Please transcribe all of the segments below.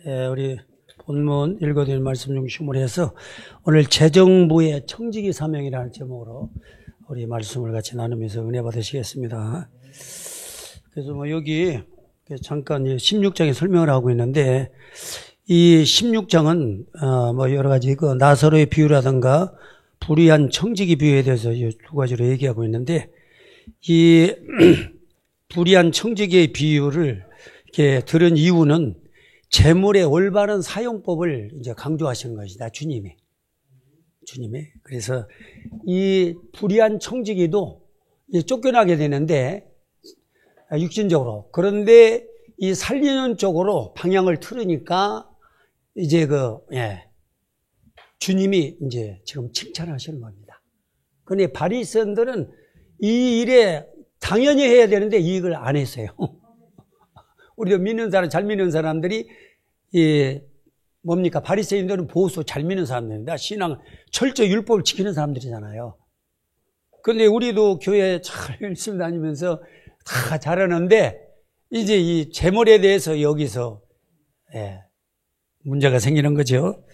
우리 본문 읽어드릴 말씀 중심으로 해서 오늘 재정부의 청지기 사명이라는 제목으로 우리 말씀을 같이 나누면서 은혜 받으시겠습니다. 그래서 여기 잠깐 16장에 설명을 하고 있는데, 이 16장은 여러 가지 나사로의 비유라든가 불의한 청지기 비유에 대해서 두 가지로 얘기하고 있는데, 이 불의한 청지기의 비유를 이렇게 들은 이유는 재물의 올바른 사용법을 이제 강조하신 것이다. 주님이. 그래서 이 불의한 청지기도 쫓겨나게 되는데, 육신적으로. 그런데 이 살리는 쪽으로 방향을 틀으니까 이제 주님이 이제 지금 칭찬하시는 겁니다. 그런데 바리새인들은 이 일에 당연히 해야 되는데 이익을 안 했어요. 우리도 믿는 사람, 잘 믿는 사람들이, 바리새인들은 보수 잘 믿는 사람들입니다. 신앙, 철저히 율법을 지키는 사람들이잖아요. 그런데 우리도 교회 잘 열심히 다니면서 다 잘하는데, 이제 이 재물에 대해서 여기서, 문제가 생기는 거죠.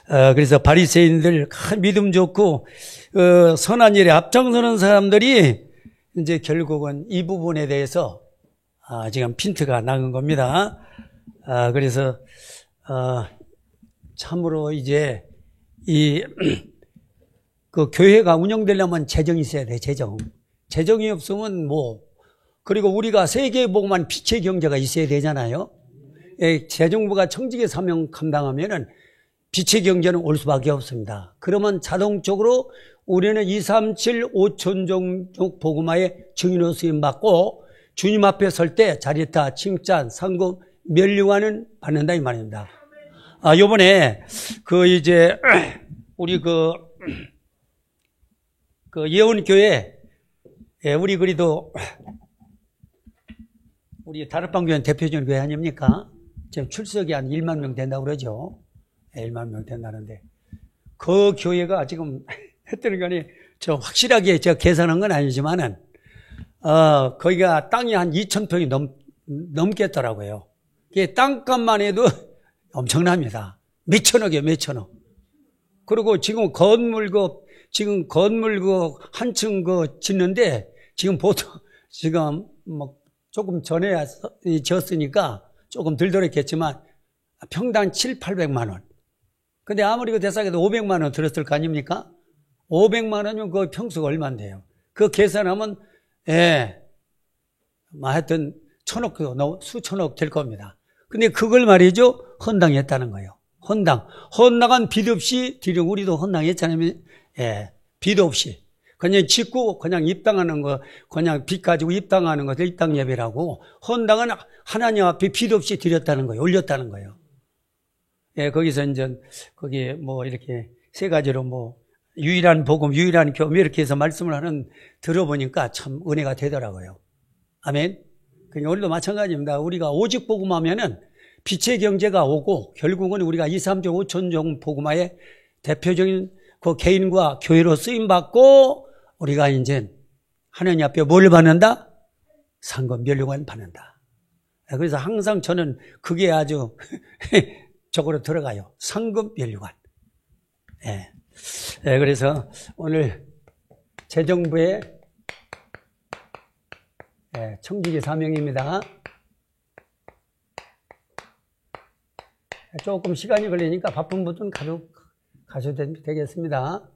그래서 바리새인들, 믿음 좋고, 선한 일에 앞장서는 사람들이 이제 결국은 이 부분에 대해서 지금 핀트가 나간 겁니다. 그래서 참으로 이제 그 교회가 운영되려면 재정이 있어야 돼. 재정이 없으면 그리고 우리가 세계에 보고만 빛의 경제가 있어야 되잖아요. 재정부가 청지기 사명 감당하면은 빛의 경제는 올 수밖에 없습니다. 그러면 자동적으로 우리는 237 5천종 복음화의 증인으로 쓰임 받고 주님 앞에 설 때 자리타, 칭찬, 상급, 면류관은 받는다 이 말입니다. 요번에 우리 예원교회, 우리 그래도 우리 다락방교회 대표적인 교회 아닙니까? 지금 출석이 한 1만 명 된다고 그러죠. 1만 명 된다는데, 그 교회가 지금 했더니 간에 확실하게 제가 계산한 건 아니지만은, 거기가 땅이 한 2,000평이 넘겠더라고요. 이게 땅값만 해도 엄청납니다. 몇천억이에요, 몇천억. 그리고 지금 건물 한층 짓는데, 지금 조금 전에 지었으니까 조금 덜 들었겠지만, 평당 700~800만 원. 근데 아무리 그 대상에도 500만 원 들었을 거 아닙니까? 500만 원이면 그 평수가 얼마인데요? 그 계산하면, 하여튼, 수천억 될 겁니다. 근데 그걸 말이죠, 헌당했다는 거예요. 헌당한 빚 없이 드리고, 우리도 헌당했잖아요. 빚 없이. 그냥 짓고, 그냥 입당하는 거, 그냥 빚 가지고 입당하는 것을 입당 예배라고, 헌당은 하나님 앞에 빚 없이 드렸다는 거예요. 올렸다는 거예요. 거기서 이제, 이렇게 세 가지로 유일한 복음, 유일한 교회 이렇게 해서 말씀을 들어보니까 참 은혜가 되더라고요. 아멘. 그러니까 우리도 마찬가지입니다. 우리가 오직 복음하면은 빛의 경제가 오고, 결국은 우리가 237 5천종 복음화의 대표적인 그 개인과 교회로 쓰임받고, 우리가 이제 하나님 앞에 뭘 받는다? 상급 면류관 받는다. 그래서 항상 저는 그게 아주 저거로 들어가요. 상급 면류관. 그래서 오늘 재정부의 청지기 사명입니다. 조금 시간이 걸리니까 바쁜 분은 가셔도 되겠습니다.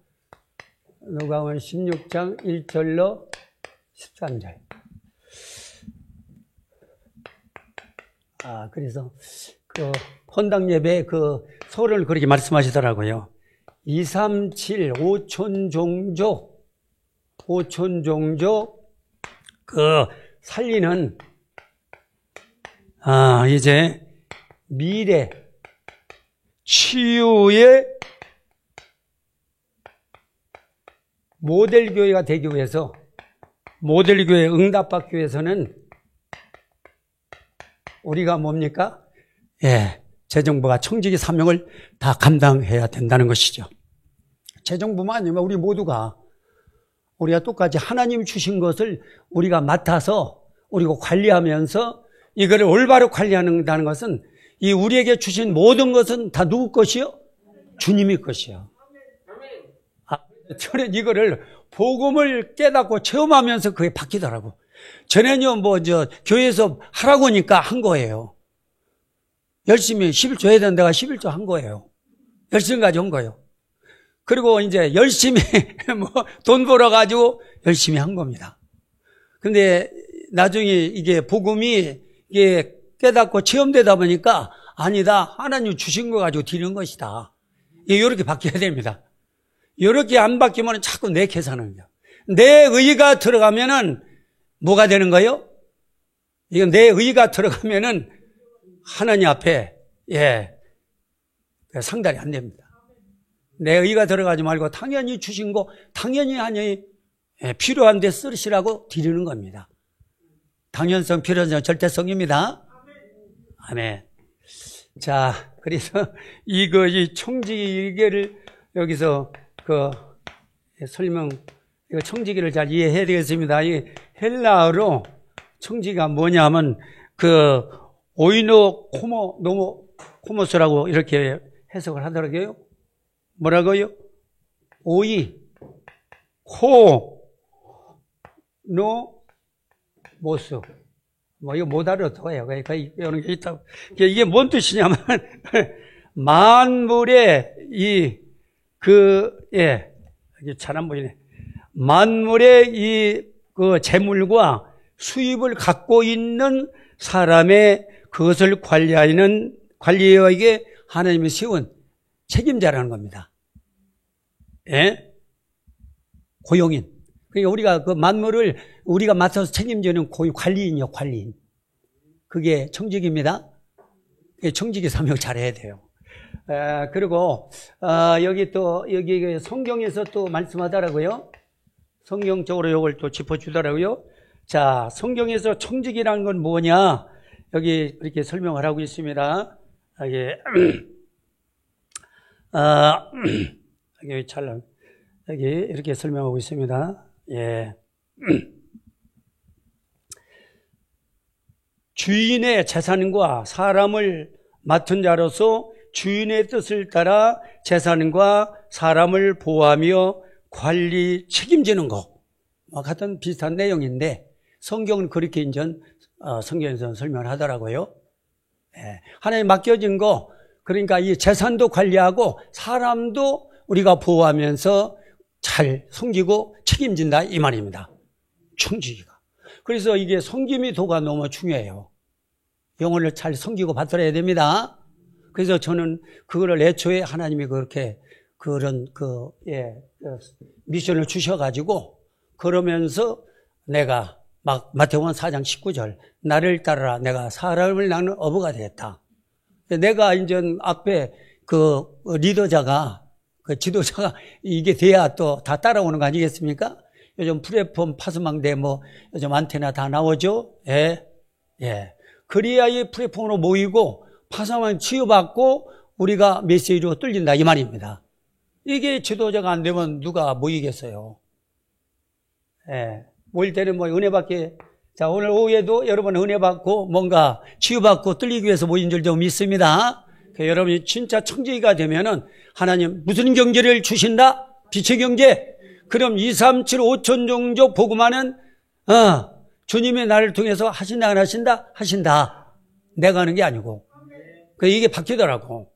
누가복음 16장 1절로 13절. 그래서 헌당 예배 서를 그렇게 말씀하시더라고요. 237 5천종족 살리는 이제 미래 치유의 모델교회가 되기 위해서, 모델교회 응답받기 위해서는 우리가 뭡니까? 재정부가 청지기 사명을 다 감당해야 된다는 것이죠. 재정부만 아니면 우리 모두가 우리가 똑같이 하나님 주신 것을 우리가 맡아서 우리가 관리하면서 이거를 올바로 관리한다는 것은 이 우리에게 주신 모든 것은 다 누구 것이요? 주님의 것이요. 저는 이거를 복음을 깨닫고 체험하면서 그게 바뀌더라고. 전에는 교회에서 하라고 하니까 한 거예요. 열심히 11조 해야 된다가 11조 한 거예요. 열심히 가져온 거예요. 그리고 이제 열심히 돈 벌어가지고 열심히 한 겁니다. 근데 나중에 이게 복음이 이게 깨닫고 체험되다 보니까 아니다. 하나님 주신 거 가지고 드리는 것이다. 이렇게 바뀌어야 됩니다. 이렇게 안 바뀌면 자꾸 내 계산하는 거예요. 내 의가 들어가면은 뭐가 되는 거예요? 이건 내 의가 들어가면은 하나님 앞에 상달이 안 됩니다. 내 의가 들어가지 말고 당연히 주신 거 당연히 하니 필요한데 쓰시라고 드리는 겁니다. 당연성, 필요성, 절대성입니다. 아멘. 자, 그래서 이 청지기를 여기서 이거 청지기를 잘 이해해야 되겠습니다. 이 헬라어로 청지기가 뭐냐면 오이노 코모스라고 이렇게 해석을 하더라고요. 뭐라고요? 오이, 모스. 이거 못 알아둬요. 이런 게 있다고. 이게 뭔 뜻이냐면, 만물의 이게 잘 안 보이네. 만물의 재물과 수입을 갖고 있는 사람의 그것을 관리하게 하나님이 세운 책임자라는 겁니다. 예? 고용인. 그러니까 우리가 그 만물을 우리가 맡아서 책임지는 관리인이요, 관리인. 그게 청지기입니다. 청지기 사명 잘해야 돼요. 그리고, 여기 성경에서 또 말씀하더라고요. 성경적으로 이걸 또 짚어주더라고요. 자, 성경에서 청지기라는 건 뭐냐? 여기 이렇게 설명을 하고 있습니다. 여기 이렇게 설명하고 있습니다. 예. 주인의 재산과 사람을 맡은 자로서 주인의 뜻을 따라 재산과 사람을 보호하며 관리 책임지는 것 같은 비슷한 내용인데 성경은 그렇게 성경에서 설명을 하더라고요. 예. 하나님 맡겨진 거 그러니까 이 재산도 관리하고 사람도 우리가 보호하면서 잘 섬기고 책임진다 이 말입니다. 청지기가. 그래서 이게 섬김의 도가 너무 중요해요. 영혼을 잘 섬기고 받들어야 됩니다. 그래서 저는 그거를 애초에 하나님이 그렇게 미션을 주셔가지고 그러면서 내가 마태복음 4장 19절 나를 따르라 내가 사람을 낳는 어부가 되겠다. 내가 이제 앞에 리더자가 지도자가 이게 돼야 또 다 따라오는 거 아니겠습니까? 요즘 플랫폼 파스망대 요즘 안테나 다 나오죠? 예. 그래야 이 플랫폼으로 모이고 파스망 치유받고 우리가 메시지로 뚫린다 이 말입니다. 이게 지도자가 안 되면 누가 모이겠어요? 예. 모일 때는 은혜받게 자, 오늘 오후에도 여러분 은혜받고 뭔가 치유받고 뚫리기 위해서 모인 줄 좀 믿습니다. 여러분이 진짜 청지기가 되면은 하나님 무슨 경제를 주신다? 빛의 경제. 그럼 2, 3, 7, 5천 종족 복음하는 주님이 나를 통해서 하신다 안 하신다? 하신다. 내가 하는 게 아니고. 이게 바뀌더라고.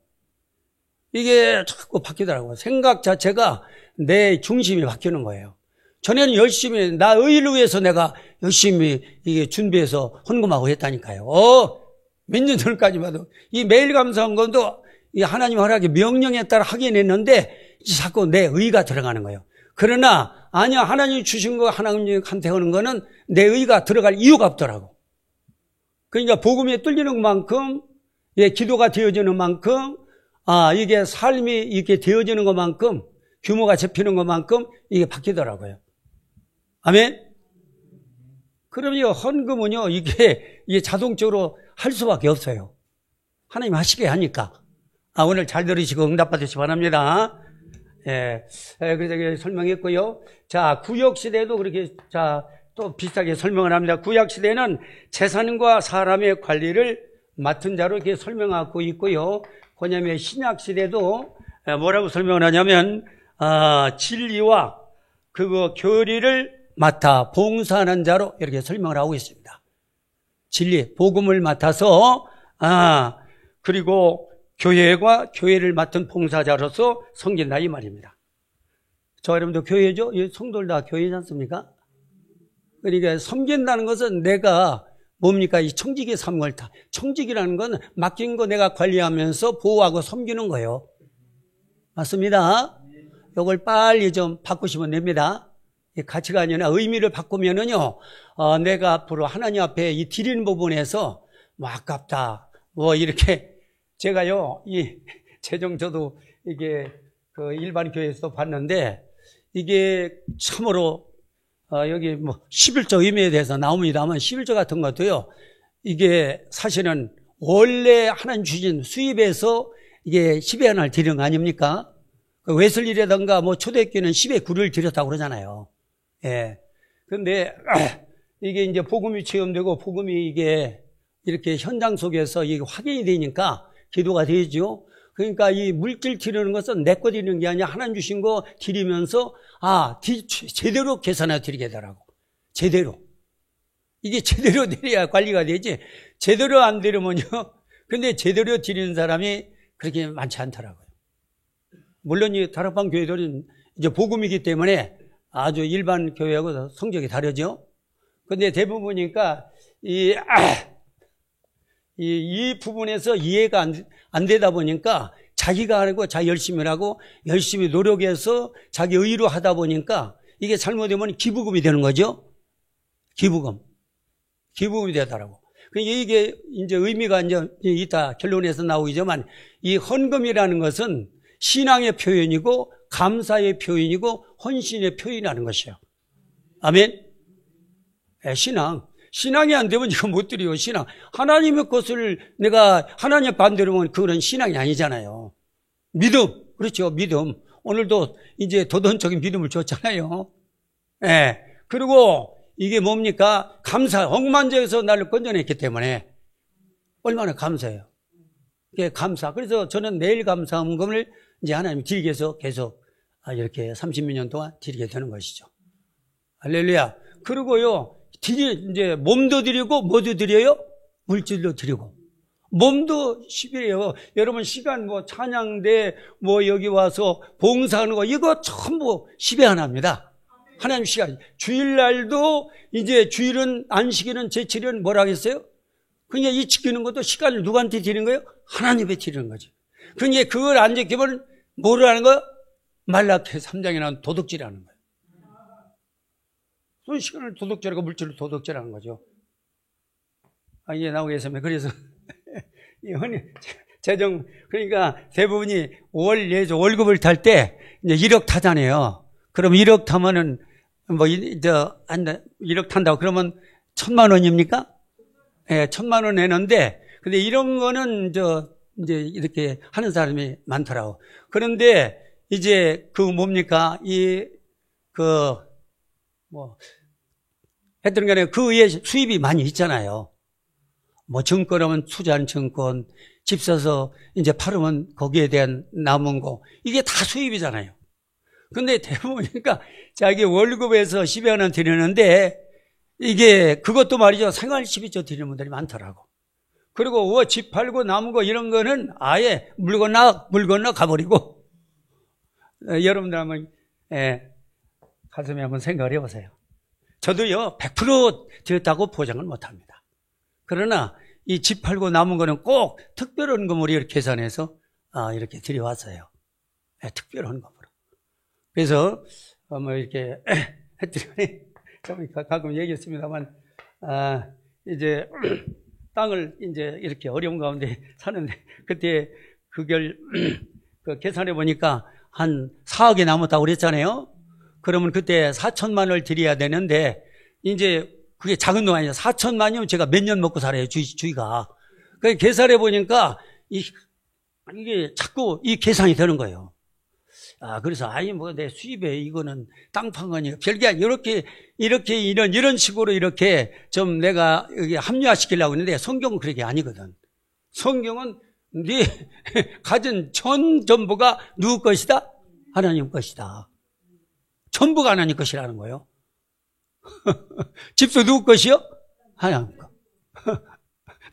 이게 자꾸 바뀌더라고. 생각 자체가 내 중심이 바뀌는 거예요. 전에는 열심히 나 의를 위해서 내가 열심히 이게 준비해서 헌금하고 했다니까요. 몇 년 전까지 봐도 이 매일 감사한 것도 이 하나님 허락의 명령에 따라 하긴 했는데 자꾸 내 의가 들어가는 거예요. 그러나 아니야 하나님이 주신 거 하나님한테 하는 거는 내 의가 들어갈 이유가 없더라고. 그러니까 복음에 뚫리는 만큼 기도가 되어지는 만큼 이게 삶이 이렇게 되어지는 것만큼 규모가 잡히는 것만큼 이게 바뀌더라고요. 아멘. 그럼요 헌금은요 이게 자동적으로 할 수밖에 없어요. 하나님 하시게 하니까. 오늘 잘 들으시고 응답받으시기 바랍니다. 예. 그래서 설명했고요. 자, 구약시대도 그렇게, 또 비슷하게 설명을 합니다. 구약시대는 재산과 사람의 관리를 맡은 자로 이렇게 설명하고 있고요. 왜냐하면 신약 시대도 뭐라고 설명을 하냐면 진리와 그거 교리를 맡아 봉사하는 자로 이렇게 설명을 하고 있습니다. 진리, 복음을 맡아서 그리고 교회와 교회를 맡은 봉사자로서 섬긴다 이 말입니다. 저 여러분도 교회죠? 성도들 다 교회지 않습니까? 그러니까 섬긴다는 것은 내가 뭡니까? 이 청지기 삶을 다. 청지기라는 건 맡긴 거 내가 관리하면서 보호하고 섬기는 거예요. 맞습니다. 이걸 빨리 좀 바꾸시면 됩니다. 가치관이나 의미를 바꾸면은요, 내가 앞으로 하나님 앞에 이 드리는 부분에서 뭐 아깝다, 뭐 이렇게 제가요, 이 재정 저도 이게 그 일반 교회에서 봤는데 이게 참으로 여기 뭐 11조 의미에 대해서 나옵니다만 11조 같은 것도요, 이게 사실은 원래 하나님 주신 수입에서 이게 10의 하나를 드리는 거 아닙니까? 웨슬리라든가 뭐 초대교회는 10의 9를 드렸다고 그러잖아요. 예. 근데 이게 이제 복음이 체험되고 복음이 이게 이렇게 현장 속에서 이게 확인이 되니까 기도가 되죠. 그러니까 이 물질 드리는 것은 내 거 드리는 게 아니라 하나님 주신 거 드리면서 제대로 계산해 드리게 되라고. 제대로. 이게 제대로 드려야 관리가 되지. 제대로 안 드리면요. 근데 제대로 드리는 사람이 그렇게 많지 않더라고요. 물론 이 다락방 교회들은 이제 복음이기 때문에 아주 일반 교회하고 성적이 다르죠. 근데 대부분이니까 이 부분에서 이해가 안 되다 보니까 자기가 하고 자기 열심히 하고 열심히 노력해서 자기 의로 하다 보니까 이게 잘못되면 기부금이 되는 거죠. 기부금이 되더라고. 이게 이제 의미가 이제 이따 결론에서 나오겠지만 이 헌금이라는 것은 신앙의 표현이고 감사의 표현이고 헌신의 표현이라는 것이에요. 아멘. 신앙이 안 되면 이거 못 드려요. 신앙. 하나님의 것을 내가 하나님 반대로 하면 그건 신앙이 아니잖아요. 믿음. 그렇죠. 믿음. 오늘도 이제 도전적인 믿음을 줬잖아요. 예. 그리고 이게 뭡니까? 감사. 억만장에서 나를 건져냈기 때문에 얼마나 감사해요. 이게 감사. 그래서 저는 매일 감사함금을 이제 하나님 드리게 해서 계속 이렇게 30몇 년 동안 드리게 되는 것이죠. 할렐루야. 그리고요. 이제 몸도 드리고 뭐도 드려요? 물질도 드리고. 몸도 10일이에요. 여러분 시간 뭐 찬양대 뭐 여기 와서 봉사하는 거 이거 전부 10의 하나입니다. 하나님 시간. 주일날도 이제 주일은 안식일은 제칠은 뭐라 하겠어요? 그냥 이 지키는 것도 시간을 누구한테 드리는 거예요? 하나님께 드리는 거죠. 그러니까 그걸 안 지키면 뭐를 하는 거예요? 말라키 3장에 나온 도둑질하는 거예요. 손 시간을 도둑질하고 물질을 도둑질하는 거죠. 이제 나오겠습니다. 그래서 재정 그러니까 대부분이 월급을 탈 때 이제 1억 타잖아요. 그럼 1억 타면은 뭐 1억 탄다고 그러면 1,000만 원입니까? 예, 1,000만 원 내는데 근데 이런 거는 이제 이렇게 하는 사람이 많더라고. 그런데 이제 뭡니까? 하여튼 간에 그 위에 수입이 많이 있잖아요. 뭐 증권하면 투자한 증권, 집 사서 이제 팔으면 거기에 대한 남은 거. 이게 다 수입이잖아요. 근데 대부분이니까 자기 월급에서 10여 원 드리는데 이게 그것도 말이죠. 생활 12조 드리는 분들이 많더라고. 그리고 집 팔고 남은 거 이런 거는 아예 물 건너 가버리고 여러분들 한번 가슴에 한번 생각을 해보세요. 저도요 100% 드렸다고 보장을 못합니다. 그러나 이 집 팔고 남은 거는 꼭 특별한 금으로 이렇게 계산해서 이렇게 드려왔어요. 특별한 금으로. 그래서 뭐 이렇게 했더니 가끔 얘기했습니다만 이제 땅을 이제 이렇게 어려운 가운데 사는데 그때 그 계산해 보니까 한 4억이 남았다고 그랬잖아요. 그러면 그때 4천만 원을 드려야 되는데 이제 그게 작은 돈 아니에요. 4천만이면 제가 몇 년 먹고 살아요. 주위가. 그래서 계산해 보니까 이게 자꾸 이 계산이 되는 거예요. 그래서 내 수입에 이거는 땅 판 거니까 별게 아니라 이런 식으로 이렇게 좀 내가 여기 합리화시키려고 했는데 성경은 그렇게 아니거든. 성경은 네 가진 전부가 누구 것이다? 하나님 것이다. 전부가 하나님 것이라는 거예요. 집도 누구 것이요? 하나님 것.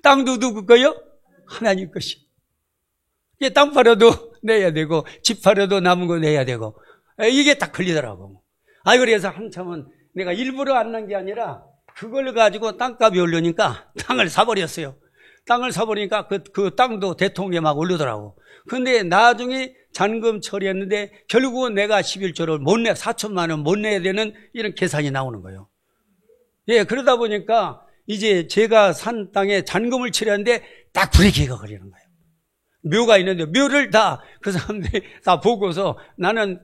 땅도 누구 거요? 하나님 것이. 땅 팔아도 내야 되고 집 팔아도 남은 거 내야 되고 이게 딱 걸리더라고. 그래서 한참은 내가 일부러 안 난 게 아니라 그걸 가지고 땅값이 오르니까 땅을 사버렸어요. 땅을 사버리니까 그 땅도 대통령에 막 오르더라고. 근데 나중에 잔금 처리했는데 결국은 내가 11조를 못 내, 4천만 원 못 내야 되는 이런 계산이 나오는 거예요. 예, 그러다 보니까 이제 제가 산 땅에 잔금을 치렀는데 딱 브레이크가 걸리는 거예요. 묘가 있는데 묘를 다 그 사람들이 다 보고서 나는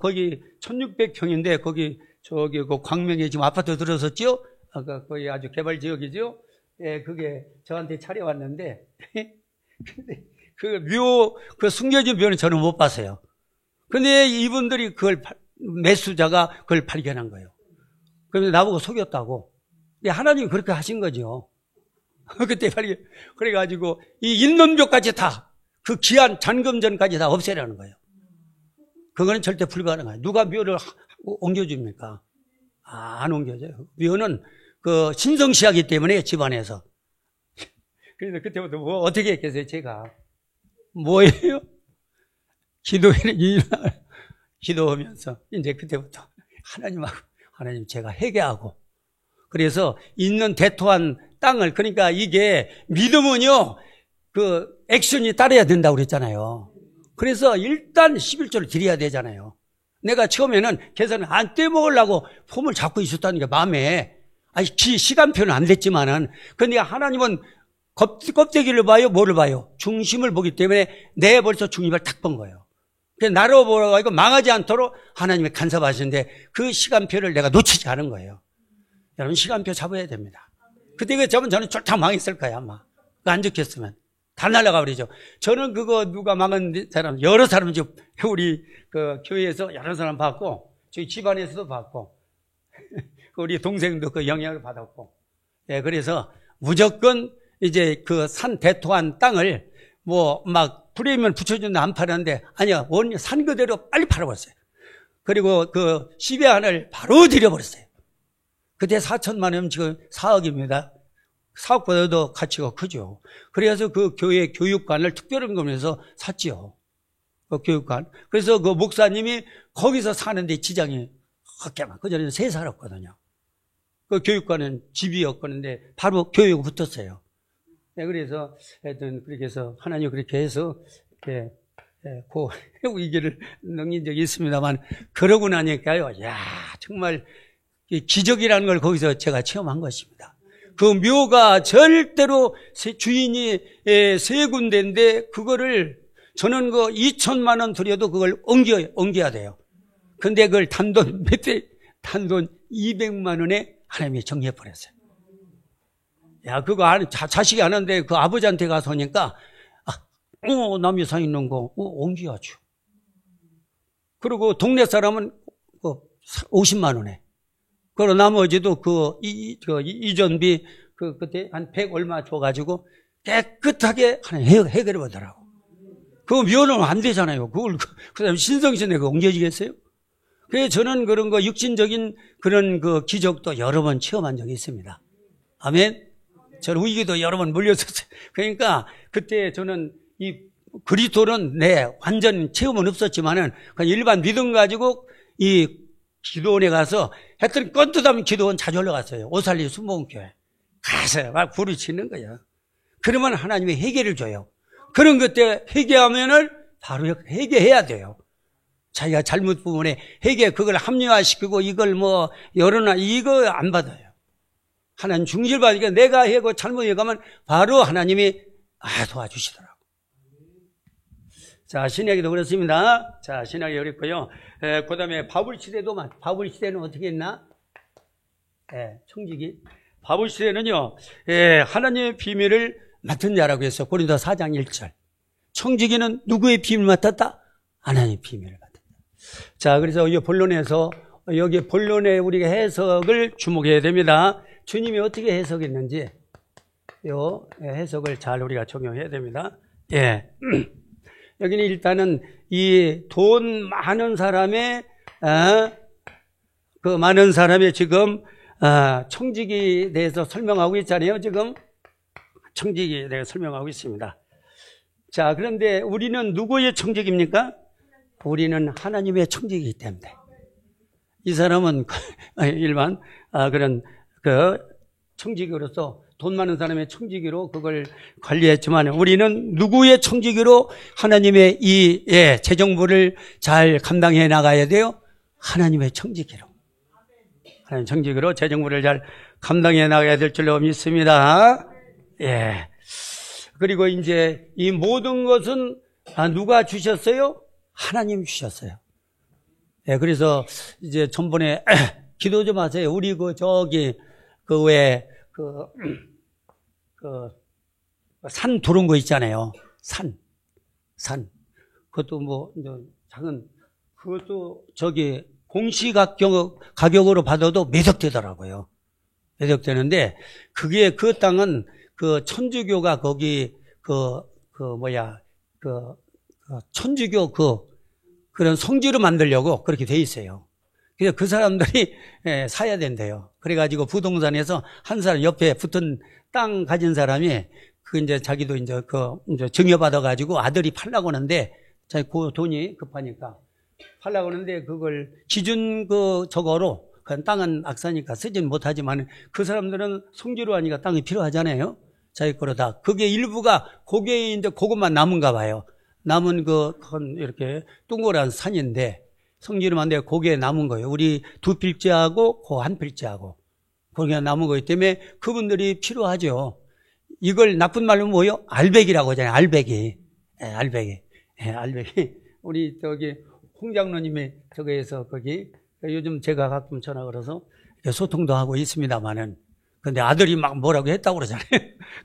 거기 1600평인데 거기 저기 그 광명에 지금 아파트 들어섰죠? 거기 아주 개발 지역이죠? 예, 그게 저한테 차려왔는데 근데 그 숨겨진 묘는 저는 못 봤어요. 근데 이분들이 매수자가 그걸 발견한 거예요. 그래서 나보고 속였다고. 하나님이 그렇게 하신 거죠. 그때 그래가지고 이 있는 묘까지 다 그 귀한 잔금전까지 다 없애라는 거예요. 그거는 절대 불가능해요. 누가 묘를 옮겨줍니까? 안 옮겨져요. 묘는 그 신성시하기 때문에 집안에서. 그래서 그때부터 뭐 어떻게 했겠어요? 제가 뭐예요? 기도하면서 이제 그때부터 하나님 제가 회개하고 그래서 있는 대토한 땅을 그러니까 이게 믿음은요 그 액션이 따라야 된다고 그랬잖아요. 그래서 일단 11조를 드려야 되잖아요. 내가 처음에는 계산을 안 떼먹으려고 폼을 잡고 있었다니까 마음에 시간표는 안 됐지만은 근데 하나님은 껍데기를 봐요? 뭐를 봐요? 중심을 보기 때문에 내 벌써 중심을 딱 본 거예요. 그래서 나로 보라고 망하지 않도록 하나님이 간섭하시는데 그 시간표를 내가 놓치지 않은 거예요. 여러분 시간표 잡아야 됩니다. 그때 그 저는 쫄딱 망했을 거예요 아마. 안 적혔으면. 다 날아가 버리죠. 저는 그거 누가 망한 사람, 여러 사람 우리 그 교회에서 여러 사람 봤고, 저희 집안에서도 봤고, 우리 동생도 그 영향을 받았고, 예, 그래서 무조건 이제 그 산 대토한 땅을 뭐 막 프레임을 붙여준다 안 팔았는데, 아니야, 산 그대로 빨리 팔아버렸어요. 그리고 그 시베안을 바로 들여버렸어요. 그때 4천만 원 지금 4억입니다. 4억보다도 가치가 크죠. 그래서 그 교회 교육관을 특별원금에서 샀지요. 그 교육관. 그래서 그 목사님이 거기서 사는데 지장이 헛개만. 그전에는 새 살았거든요. 그 교육관은 집이었는데 바로 교육이 붙었어요. 네, 그래서 하여튼 그렇게 해서 하나님 그렇게 해서 이렇게 그 위기를 넘긴 적이 있습니다만 그러고 나니까요. 야 정말 기적이라는 걸 거기서 제가 체험한 것입니다. 그 묘가 절대로 주인이 세 군데인데 그거를 저는 그 2천만 원 들여도 그걸 옮겨야 돼요. 근데 그걸 단돈 200만 원에 하나님이 정리해버렸어요. 야, 그거 자식이 아는데 그 아버지한테 가서 하니까, 남이 사 있는 거, 옮겨야죠. 그리고 동네 사람은 50만 원에. 그리고 나머지도 이전비, 그때 한 100 얼마 줘가지고 깨끗하게 해결해 보더라고. 그거 묘는 안 되잖아요. 그 다음에 신성신에 옮겨지겠어요? 그래서 저는 그런 거 육신적인 그런 그 기적도 여러 번 체험한 적이 있습니다. 아멘? 저는 위기도 여러 번 물렸었어요. 그러니까 그때 저는 이 그리스도는 완전 체험은 없었지만은 그냥 일반 믿음 가지고 이 기도원에 가서 했더니 건투다면 기도원 자주 올라갔어요. 오살리 순복음교회. 가서 막 부르치는 거예요. 그러면 하나님이 회개를 줘요. 그런 것 때 회개하면은 바로 회개해야 돼요. 자기가 잘못 부분에 회개 그걸 합리화시키고 이걸 뭐 열어놔 이거 안 받아요. 하나님 중실 받으니까 내가 해고 잘못해가면 바로 하나님이 도와주시더라고. 자, 신약에도 그렇습니다. 자, 신약에 그랬고요. 그 다음에 바불시대도 바불시대는 어떻게 했나? 청지기. 바불시대는요, 하나님의 비밀을 맡은 자라고 해서 고린도 4장 1절. 청지기는 누구의 비밀을 맡았다? 하나님의 비밀을 맡았다. 자, 그래서 이 본론에서, 여기 본론에 우리가 해석을 주목해야 됩니다. 주님이 어떻게 해석했는지, 요 해석을 잘 우리가 적용해야 됩니다. 예. 여기는 일단은 이 돈 많은 사람의, 그 많은 사람의 지금, 청지기에 대해서 설명하고 있잖아요. 지금 청지기에 대해서 설명하고 있습니다. 자, 그런데 우리는 누구의 청지기입니까? 우리는 하나님의 청지기이기 때문에. 이 사람은 일반 그런 그 청지기로서 돈 많은 사람의 청지기로 그걸 관리했지만 우리는 누구의 청지기로 하나님의 이 재정부를 잘 감당해 나가야 돼요? 하나님의 청지기로. 하나님 청지기로 재정부를 잘 감당해 나가야 될 줄로 믿습니다. 예. 그리고 이제 이 모든 것은 누가 주셨어요? 하나님 주셨어요. 예, 그래서 이제 전번에 기도 좀 하세요. 우리 산 두른 거 있잖아요. 산. 그것도 뭐, 작은, 그것도 공시가격으로 받아도 매덕되더라고요. 매덕되는데, 그 땅은 천주교가 거기, 천주교 그런 성지로 만들려고 그렇게 돼 있어요. 그래서 그 사람들이 사야 된대요. 그래가지고 부동산에서 한 사람 옆에 붙은 땅 가진 사람이 이제 자기도 이제 증여받아가지고 아들이 팔라고 하는데 자기 돈이 급하니까 팔라고 하는데 그걸 기준 저거로 그 땅은 악사니까 쓰진 못하지만 그 사람들은 성지로 하니까 땅이 필요하잖아요. 자기 거로 다. 그게 일부가 거기에 이제 그것만 남은가 봐요. 남은 이렇게 둥그란 산인데 성지로 만데 거기에 남은 거예요. 우리 2필지하고 그 1필지하고 거기에 남은 거기 때문에 그분들이 필요하죠. 이걸 나쁜 말로 뭐요? 알배기라고 하잖아요. 알배기. 예, 알배기. 예, 알배기. 우리 홍 장로님이 저기에서 거기 요즘 제가 가끔 전화 걸어서 소통도 하고 있습니다만은 근데 아들이 막 뭐라고 했다고 그러잖아요.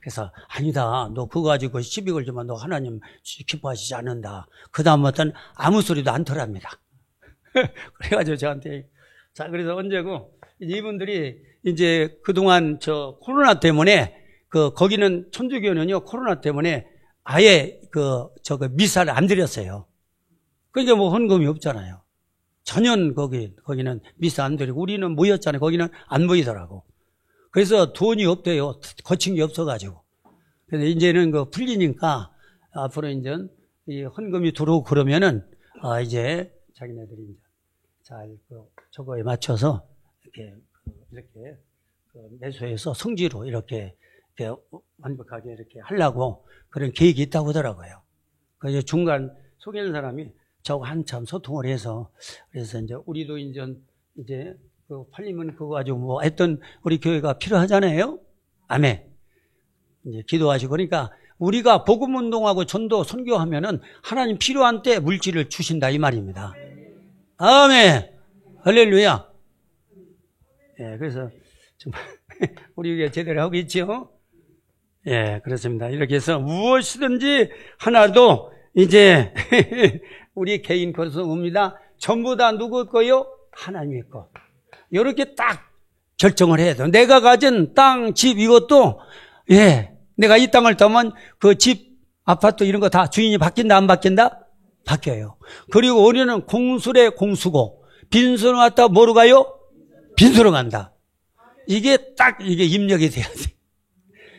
그래서 아니다. 너 그거 가지고 시비 걸지만 너 하나님 기뻐하시지 않는다. 그 다음부터는 아무 소리도 안 털합니다. 그래가지고 저한테 자 그래서 언제고 이분들이 이제 그동안 코로나 때문에 거기는 천주교는요 코로나 때문에 아예 미사를 안 드렸어요. 그러니까 뭐 헌금이 없잖아요. 전혀 거기는 미사 안 드리고 우리는 모였잖아요. 거기는 안 모이더라고. 그래서 돈이 없대요. 거친 게 없어가지고. 그래서 이제는 풀리니까 앞으로 이제 이 헌금이 들어오고 그러면은 이제 자기네들이 이제 잘 저거에 맞춰서 이렇게 매수해서 성지로 이렇게 완벽하게 이렇게 하려고 그런 계획이 있다고 하더라고요. 그래서 중간 속이는 사람이 저하고 한참 소통을 해서 그래서 이제 우리도 이제 팔리면 그거 가지고 뭐 했던 우리 교회가 필요하잖아요. 아멘. 이제 기도하시고 그러니까 우리가 복음 운동하고 전도 선교하면은 하나님 필요한 때 물질을 주신다 이 말입니다. 아멘. 할렐루야. 예, 그래서 정말 우리 교회 제대로 하고 있죠. 예, 그렇습니다. 이렇게 해서 무엇이든지 하나도 이제 우리 개인 것은 옵니다. 전부 다 누구 거요? 하나님의 것. 이렇게 딱 결정을 해야 돼요. 내가 가진 땅, 집 이것도 내가 이 땅을 따면 그 집, 아파트 이런 거 다 주인이 바뀐다 안 바뀐다? 바뀌어요. 그리고 우리는 공술에 공수고 빈수로 갔다 뭐로 가요? 빈수로 간다. 이게 입력이 돼야 돼.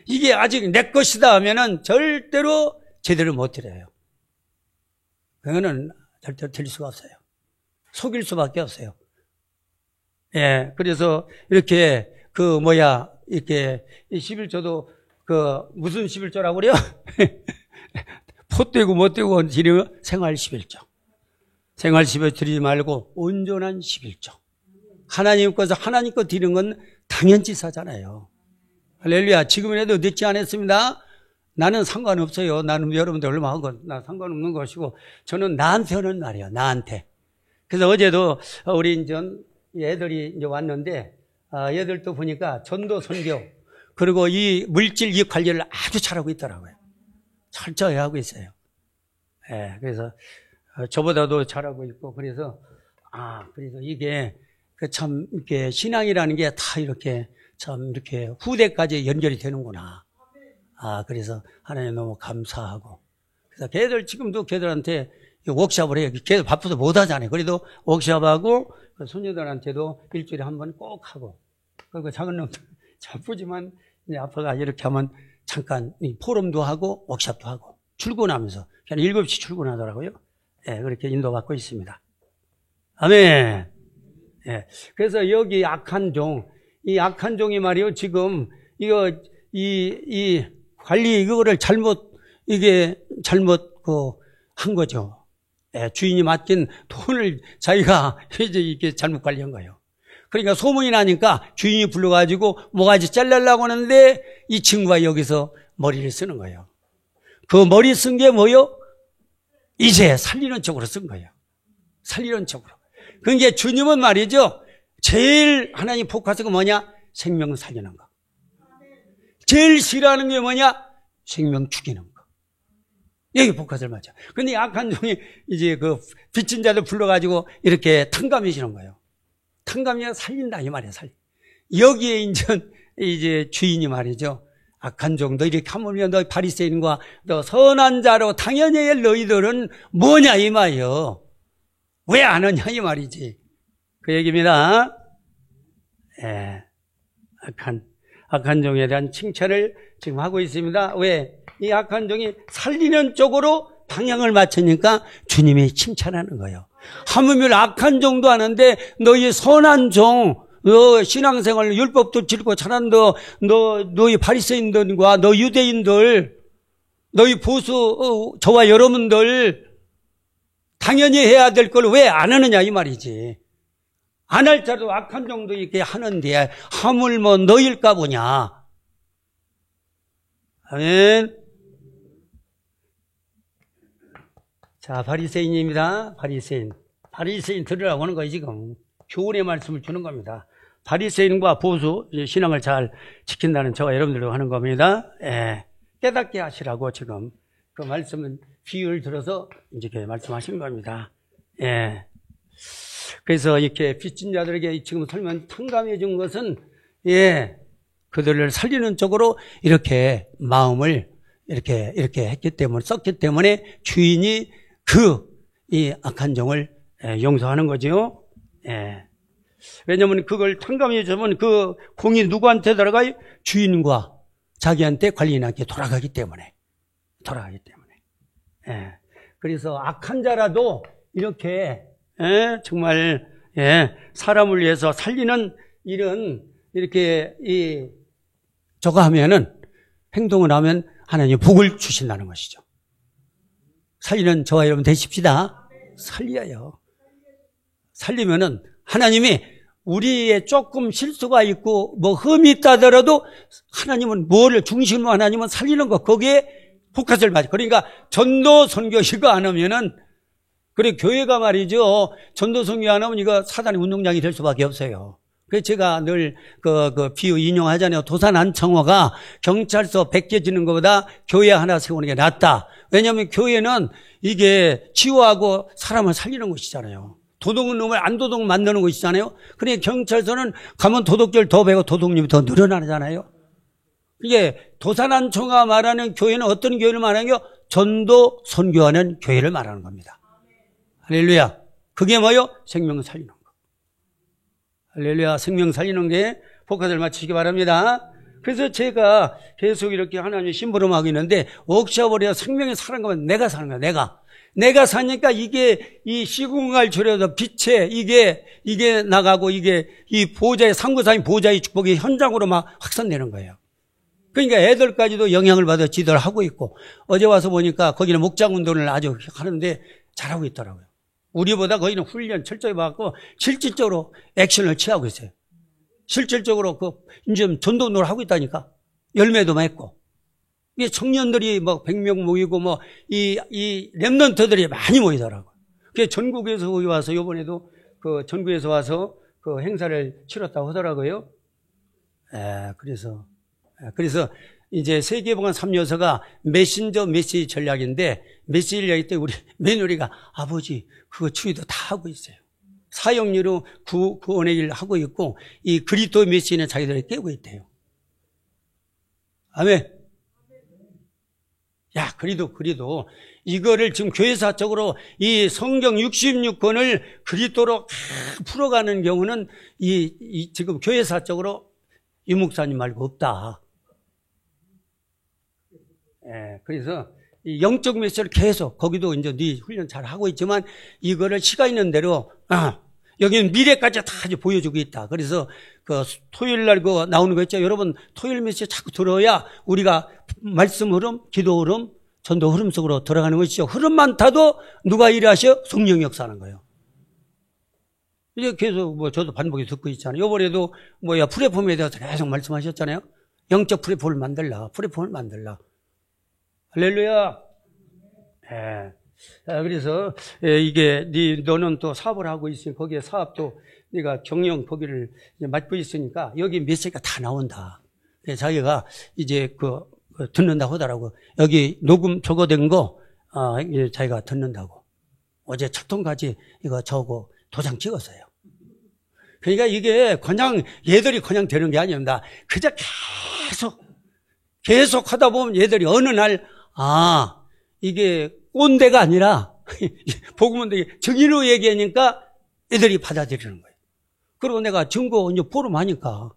이게 아직 내 것이다 하면은 절대로 제대로 못 드려요. 그거는 절대로 드릴 수가 없어요. 속일 수밖에 없어요. 예, 그래서 이렇게 이렇게 11조도 무슨 11조라고 그래요? 포떼고 못떼고 드리면 생활 11조. 생활 11조 드리지 말고 온전한 11조. 하나님 거서 하나님 거 드리는 건 당연지사잖아요. 할렐루야. 지금이라도 늦지 않았습니다. 나는 상관없어요. 나는 여러분들 얼마 하고 나 상관없는 것이고 저는 나한테 하는 말이에요. 나한테. 그래서 어제도 우리 애들이 이제 왔는데 얘들도 보니까 전도 선교 그리고 이 물질 이 관리를 아주 잘하고 있더라고요. 철저히 하고 있어요. 예, 그래서 저보다도 잘하고 있고 그래서 이게 참 이렇게 신앙이라는 게 다 이렇게 참 이렇게 후대까지 연결이 되는구나. 그래서 하나님 너무 감사하고. 그래서 걔들, 지금도 걔들한테 워크숍을 해요. 걔들 바빠서 못 하잖아요. 그래도 워크숍하고 그 손녀들한테도 일주일에 한 번 꼭 하고. 그리고 작은 놈들 바쁘지만 이제 아빠가 이렇게 하면 잠깐 포럼도 하고 워크숍도 하고 출근하면서 그냥 7시 출근하더라고요. 예, 그렇게 인도받고 있습니다. 아멘. 예. 그래서 여기 악한 종, 이 악한 종이 말이요, 지금 이 관리 이거를 잘못 한 거죠. 예, 주인이 맡긴 돈을 자기가 이제 이렇게 잘못 관리한 거예요. 그러니까 소문이 나니까 주인이 불러가지고 모가지 잘라려고 하는데 이 친구가 여기서 머리를 쓰는 거예요. 그 머리 쓴 게 뭐요? 이제 살리는 쪽으로 쓴 거예요. 살리는 쪽으로. 그러니까 주님은 말이죠. 제일 하나님 포커스가 뭐냐? 생명 살리는 거. 제일 싫어하는 게 뭐냐? 생명 죽이는 거. 여기 포커스를 맞춰. 근데 악한 종이 이제 그 빚진 자들 불러가지고 이렇게 탕감해주는 거예요. 탕감이 살린다 이 말이야, 여기에 이제 주인이 말이죠. 악한 종, 너 이렇게 하면 너 바리새인과 너 선한 자로 당연히 너희들은 뭐냐 이 말이요. 왜 안 하냐 이 말이지. 그 얘기입니다. 예. 악한 종에 대한 칭찬을 지금 하고 있습니다. 왜? 이 악한 종이 살리는 쪽으로 방향을 맞추니까 주님이 칭찬하는 거예요. 하물며 악한 종도 하는데 너희 선한 종, 너 신앙생활 율법도 지키고 잘한 너희 바리새인들과 너 유대인들, 너희 보수 저와 여러분들 당연히 해야 될 걸 왜 안 하느냐 이 말이지. 안 할 자도 악한 종도 이렇게 하는데 하물며 너일까 보냐. 아멘. 자, 바리새인입니다. 바리새인 들으라고 하는 거예요, 지금. 교훈의 말씀을 주는 겁니다. 바리새인과 보수, 신앙을 잘 지킨다는 저와 여러분들도 하는 겁니다. 예, 깨닫게 하시라고 지금 그 말씀은 비유를 들어서 이렇게 말씀하신 겁니다. 예. 그래서 이렇게 빚진 자들에게 지금 설명 탕감해 준 것은, 예, 그들을 살리는 쪽으로 이렇게 마음을 이렇게 했기 때문에, 썼기 때문에 주인이 이 악한 종을 용서하는 거죠. 예. 왜냐면 그걸 탕감해 주면 그 공이 누구한테 들어가요? 주인과 자기한테 관리인한테 돌아가기 때문에. 예. 그래서 악한 자라도 이렇게, 정말, 사람을 위해서 살리는 일은 이렇게 저거 하면은, 행동을 하면 하나님 복을 주신다는 것이죠. 살리는 저와 여러분 되십시다. 살려요. 살리면은 하나님이 우리의 조금 실수가 있고 뭐 흠이 있다 하더라도 하나님은 뭐를 중심으로 하나님은 살리는 거, 거기에 포커스를 맞아. 그러니까 전도 선교시가 안 하면은, 그래 교회가 말이죠. 전도 선교 안 하면 이거 사단의 운동장이 될 수밖에 없어요. 그래서 제가 늘 그 비유 인용하잖아요. 도산안청호가 경찰서 100개 짓는 것보다 교회 하나 세우는 게 낫다. 왜냐하면 교회는 이게 치유하고 사람을 살리는 곳이잖아요. 도둑은 놈을 안 도둑 만드는 곳이잖아요. 그러니까 경찰서는 가면 도둑질 더 배고 도둑님이 더 늘어나잖아요. 이게 도산안청호가 말하는 교회는 어떤 교회를 말하는 게 전도 선교하는 교회를 말하는 겁니다. 할렐루야. 그게 뭐요? 생명 살리는 거. 할렐루야. 생명 살리는 게 포커스를 맞추시기 바랍니다. 그래서 제가 계속 이렇게 하나님의 심부름하고 있는데, 워크숍을 해서 생명이 사는 거면 내가 사는 거야, 내가 사니까 이게 이 시공갈 줄여서 빛에 이게 나가고 이게 이 보좌의 상구사님 보좌의 축복이 현장으로 막 확산되는 거예요. 그러니까 애들까지도 영향을 받아 지도를 하고 있고, 어제 와서 보니까 거기는 목장 운동을 아주 하는데 잘하고 있더라고요. 우리보다 거기는 훈련 철저히 받고 실질적으로 액션을 취하고 있어요. 실질적으로 이제 전도를 하고 있다니까. 열매도 맺고. 이게 청년들이 100명 모이고 이 랩런트들이 많이 모이더라고요. 그게 전국에서 와서 요번에도 전국에서 와서 그 행사를 치렀다고 하더라고요. 그래서 이제 세계보건 3요소가 메신저 메시지 전략인데, 메시지 전략 때 우리 며느리가 아버지 그거 추이도 다 하고 있어요. 사역률로 구원의 일을 하고 있고, 이 그리스도 메시지는 자기들이 깨고 있대요. 아멘. 야, 그래도 이거를 지금 교회사적으로 이 성경 66권을 그리스도로 풀어가는 경우는 지금 교회사적으로 이 목사님 말고 없다. 예, 그래서 이 영적 메시지를 계속 거기도 이제 네 훈련 잘 하고 있지만 이거를 시간 있는 대로 여기는 미래까지 다 이제 보여주고 있다. 그래서 그 토요일 날 그 나오는 거 있죠. 여러분 토요일 메시지 자꾸 들어야 우리가 말씀 흐름, 기도 흐름, 전도 흐름 속으로 들어가는 것이죠. 흐름만 타도 누가 일하셔? 성령 역사하는 거예요. 이제 계속 저도 반복해서 듣고 있잖아요. 요번에도 플랫폼에 대해서 계속 말씀하셨잖아요. 영적 플랫폼을 만들라. 할렐루야. 예. 그래서 이게 너는 또 사업을 하고 있으니 거기에 사업도 네가 경영 거기를 맡고 있으니까 여기 메시지가 다 나온다. 자기가 이제 듣는다고 하더라고. 여기 녹음 저거된 거 자기가 듣는다고. 어제 첫통까지 이거 저거 도장 찍었어요. 그러니까 이게 얘들이 그냥 되는 게 아닙니다. 그저 계속 하다 보면 얘들이 어느 날 이게 꼰대가 아니라 복음은 되게 정의로 얘기하니까 애들이 받아들이는 거예요. 그리고 내가 증거 이제 포럼 하니까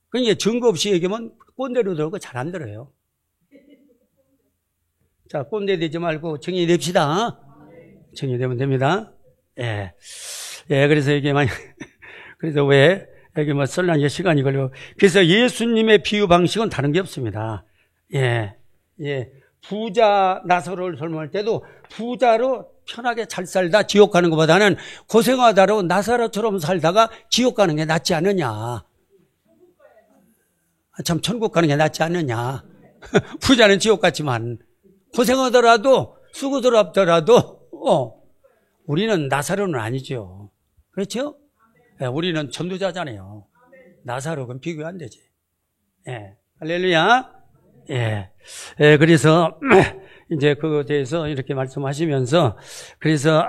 그러니까 증거 없이 얘기하면 꼰대로 들고 잘 안 들어요. 자, 꼰대 되지 말고 정의 냅시다. 정의되면 됩니다. 예. 그래서 이게 그래서 왜 여기 설날 시간이 걸리고 그래서 예수님의 비유 방식은 다른 게 없습니다. 예. 부자 나사로를 설명할 때도 부자로 편하게 잘 살다 지옥 가는 것보다는 고생하다로 나사로처럼 살다가 지옥 가는 게 낫지 않느냐. 참 천국 가는 게 낫지 않느냐. 부자는 지옥 같지만 고생하더라도 수고스럽더라도 우리는 나사로는 아니죠. 그렇죠? 우리는 전도자잖아요. 나사로는 비교 안 되지. 할렐루야. 그래서 이제 그거에 대해서 이렇게 말씀하시면서 그래서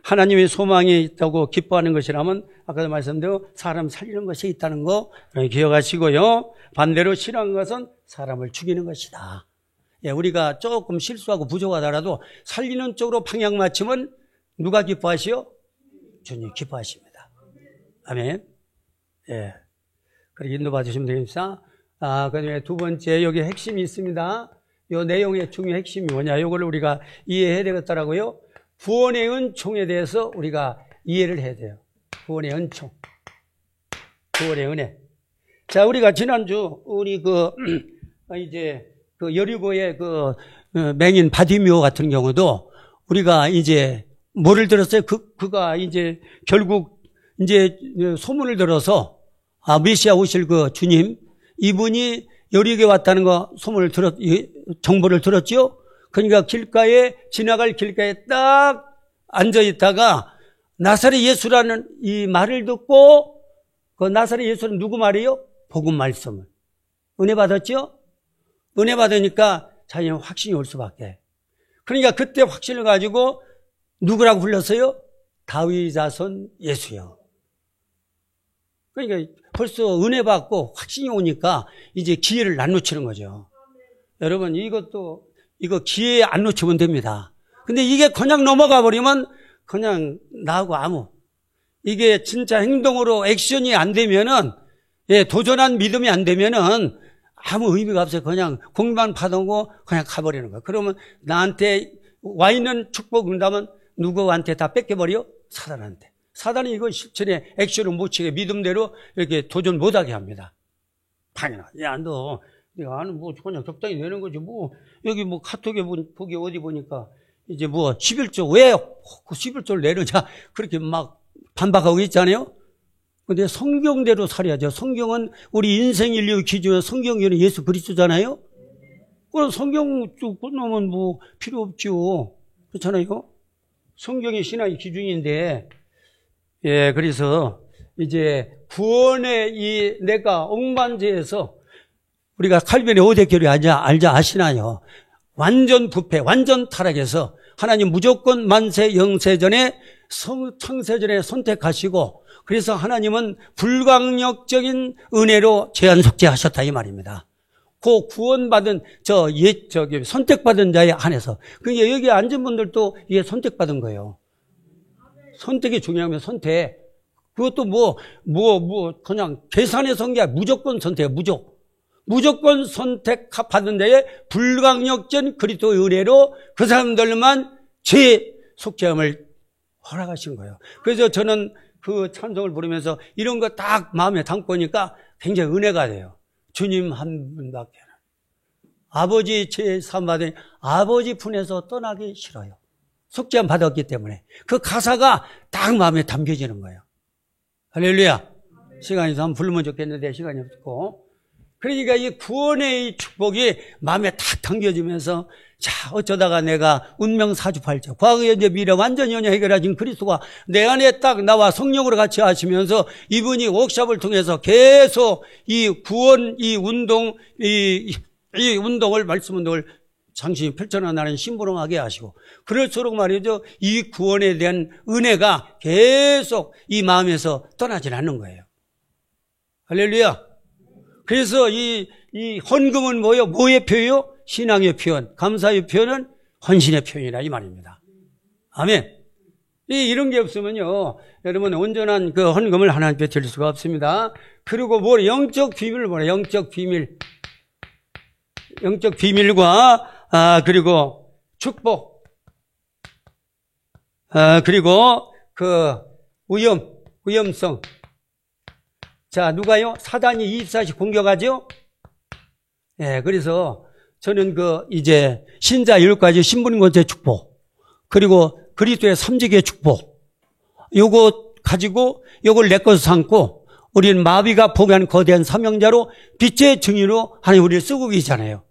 하나님의 소망이 있다고 기뻐하는 것이라면 아까도 말씀대로 사람 살리는 것이 있다는 거 기억하시고요. 반대로 싫어하는 것은 사람을 죽이는 것이다. 우리가 조금 실수하고 부족하더라도 살리는 쪽으로 방향 맞추면 누가 기뻐하시오? 주님 기뻐하십니다. 아멘. 그렇게 인도 받으시면 되겠습니다. 그다음에 두 번째 여기 핵심이 있습니다. 이 내용의 중요한 핵심이 뭐냐? 이걸 우리가 이해해야 되겠더라고요. 구원의 은총에 대해서 우리가 이해를 해야 돼요. 구원의 은총, 구원의 은혜. 자, 우리가 지난주 우리 이제 여리고의 맹인 바디묘 같은 경우도 우리가 이제 뭐를 들었어요? 그가 이제 결국 이제 소문을 들어서 메시아 오실 주님 이분이 여리고에 왔다는 거 정보를 들었죠? 그러니까 지나갈 길가에 딱 앉아있다가 나사렛 예수라는 이 말을 듣고 그 나사렛 예수는 누구 말이에요? 복음 말씀을. 은혜 받았죠? 은혜 받으니까 자기는 확신이 올 수밖에. 그러니까 그때 확신을 가지고 누구라고 불렀어요? 다윗 자손 예수요. 그러니까 벌써 은혜 받고 확신이 오니까 이제 기회를 안 놓치는 거죠. 여러분 이거 기회 안 놓치면 됩니다. 근데 이게 그냥 넘어가 버리면 그냥 나하고 이게 진짜 행동으로 액션이 안 되면은 도전한 믿음이 안 되면은 아무 의미가 없어요. 그냥 공만 받아오고 그냥 가버리는 거예요. 그러면 나한테 와 있는 축복 응답은 누구한테 다 뺏겨버려? 사단한테. 사단이 이거 실천에 액션을 못 치게 믿음대로 이렇게 도전 못하게 합니다. 당연하지. 야, 내가 그냥 적당히 내는 거지. 여기 카톡에 보기 어디 보니까 이제 11조, 왜 11조를 내느냐. 그렇게 막 반박하고 있잖아요. 근데 성경대로 살아야죠. 성경은 우리 인생 인류 기준으로 성경에는 예수 그리스도잖아요. 그럼 성경 끝나면 필요 없죠. 그렇잖아요. 성경이 신앙의 기준인데, 그래서 이제 구원의 내가 억만죄에서 우리가 칼빈의 5대 교리 아시나요? 완전 부패, 완전 타락해서 하나님 무조건 만세 영세전에 창세전에 선택하시고 그래서 하나님은 불강력적인 은혜로 제한 속죄하셨다 이 말입니다. 그 구원받은 저기 선택받은 자에 한해서. 그러니까 여기 앉은 분들도 이게 선택받은 거예요. 선택이 중요하면 선택. 그것도 그냥 계산해서 한 게 아니라 무조건 선택이에요, 무조건 선택받은 자에 불강력전 그리스도의 은혜로 그 사람들만 죄 속죄함을 허락하신 거예요. 그래서 저는 그 찬송을 부르면서 이런 거 딱 마음에 담고 오니까 굉장히 은혜가 돼요. 주님 한 분밖에. 아버지 죄 사함받으니 아버지 품에서 떠나기 싫어요. 속죄함 받았기 때문에. 그 가사가 딱 마음에 담겨지는 거예요. 할렐루야. 시간이 있으면 부르면 좋겠는데 시간이 없고. 그러니까 이 구원의 축복이 마음에 탁 담겨지면서 자, 어쩌다가 내가 운명 사주팔자, 과거, 현재, 미래 완전히 해결하신 그리스도가 내 안에 딱 나와 성령으로 같이 하시면서 이분이 워크숍을 통해서 계속 이 구원, 이 운동, 이 운동을, 말씀 운동을 당신이 펼쳐나가는 심부름하게 하시고, 그럴수록 말이죠, 이 구원에 대한 은혜가 계속 이 마음에서 떠나질 않는 거예요. 할렐루야. 그래서 이 헌금은 뭐예요? 뭐의 표요? 신앙의 표현, 감사의 표현은 헌신의 표현이라 이 말입니다. 아멘. 이런 게 없으면요, 여러분 온전한 그 헌금을 하나님께 드릴 수가 없습니다. 그리고 뭐 영적 비밀을 뭐래? 영적 비밀과 그리고 축복, 그리고 그 위험성. 자, 누가요? 사단이 24시 공격하죠? 예, 그래서 저는 이제 신자 10가지 신분권세 축복, 그리고 그리스도의 삼직의 축복, 요거 가지고 요걸 내 것으로 삼고 우리는 마비가 포기한 거대한 사명자로 빛의 증인으로 하나님 우리를 쓰고 계시잖아요.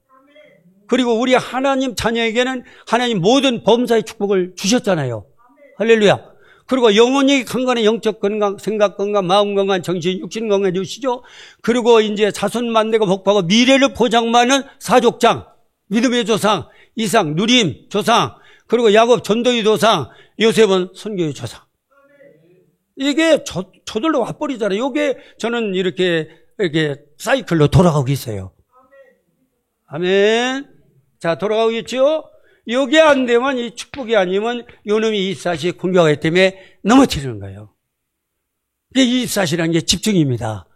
그리고 우리 하나님 자녀에게는 하나님 모든 범사의 축복을 주셨잖아요. 할렐루야. 그리고 영혼이 강건한 영적 건강, 생각 건강, 마음 건강, 정신, 육신 건강 주시죠. 그리고 이제 자손 만대가 복받고 미래를 보장받는 사족장, 믿음의 조상, 이삭, 누림, 조상, 그리고 야곱 전도의 조상, 요셉은 선교의 조상. 이게 저절로 와버리잖아요. 이게 저는 이렇게 사이클로 돌아가고 있어요. 아멘. 자, 돌아가고 있죠? 이게 안 되면, 이 축복이 아니면 요놈이 24시 공격하기 때문에 넘어뜨리는 거예요. 이게 24시라는 게 집중입니다.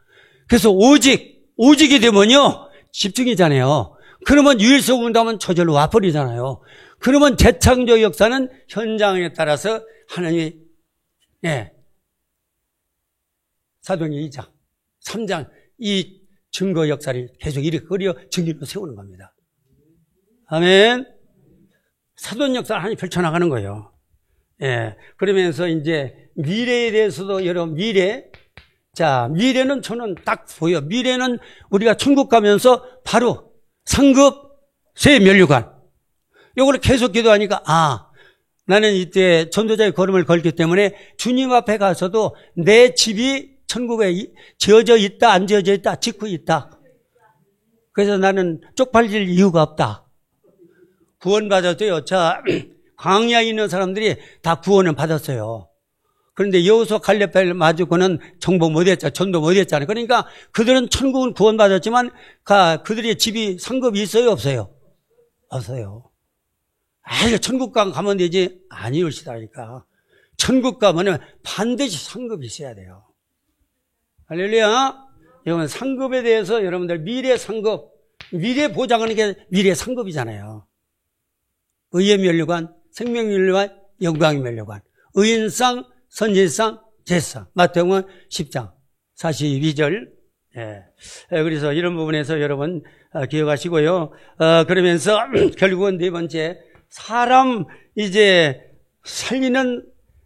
그래서 오직이 되면요, 집중이잖아요. 그러면 유일성 운동하면 저절로 와버리잖아요. 그러면 재창조 역사는 현장에 따라서 하나님이, 사도행전 2장, 3장, 이 증거 역사를 계속 이렇게 그려 증인으로 세우는 겁니다. 아멘. 사돈 역사를 하나님 펼쳐나가는 거예요. 예. 그러면서 이제 미래에 대해서도 여러분 미래는 저는 딱 보여. 미래는 우리가 천국 가면서 바로 상급, 새 면류관. 요걸 계속 기도하니까 나는 이때 전도자의 걸음을 걸기 때문에 주님 앞에 가서도 내 집이 천국에 지어져 있다, 안 지어져 있다, 짓고 있다. 그래서 나는 쪽팔릴 이유가 없다. 구원받았어요. 자, 광야에 있는 사람들이 다 구원을 받았어요. 그런데 여호수아 갈렙을 마주고는 정복 못했잖아요. 전도 못했잖아요. 그러니까 그들은 천국은 구원받았지만 그들의 집이 상급이 있어요? 없어요? 없어요. 천국 가면 되지. 아니올시다니까. 천국 가면은 반드시 상급이 있어야 돼요. 할렐루야. 여러분 상급에 대해서 여러분들 미래 상급, 미래 보장하는 게 미래 상급이잖아요. 의의 면류관, 생명 면류관, 영광의 면류관, 의인상, 선지상, 제상. 마태복음 10장 42절. 그래서 이런 부분에서 여러분 기억하시고요. 그러면서 결국은 네 번째, 사람 이제 살리는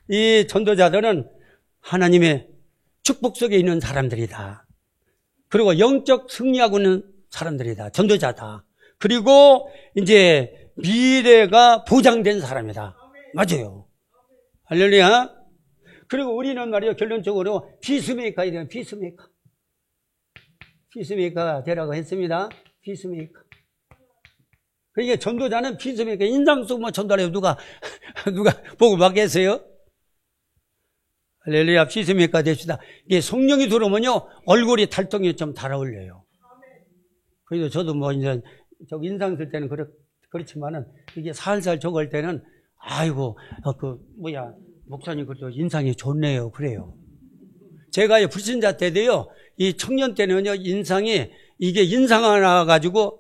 이 전도자들은 하나님의 축복 속에 있는 사람들이다. 그리고 영적 승리하고 있는 사람들이다. 전도자다. 그리고 이제 미래가 보장된 사람이다. 맞아요. 할렐루야. 그리고 우리는 말이요, 결론적으로 피스메이커가 되면 피스메이커가 되라고 했습니다. 피스메이커. 그러니까 전도자는 피스메이커. 인상 쓰고 전도하려고 누가 보고 받겠어요? 할렐루야. 피스메이커가 됩시다. 이게 성령이 들어오면요, 얼굴이 달동이 좀 달아올려요. 그래도 저도 뭐 이제 인상 쓸 때는 그렇지만은 이게 살살 적을 때는 아이고 목사님 그래도 인상이 좋네요. 그래요. 제가 불신자 때도요, 이 청년 때는요, 이게 인상 하나 가지고,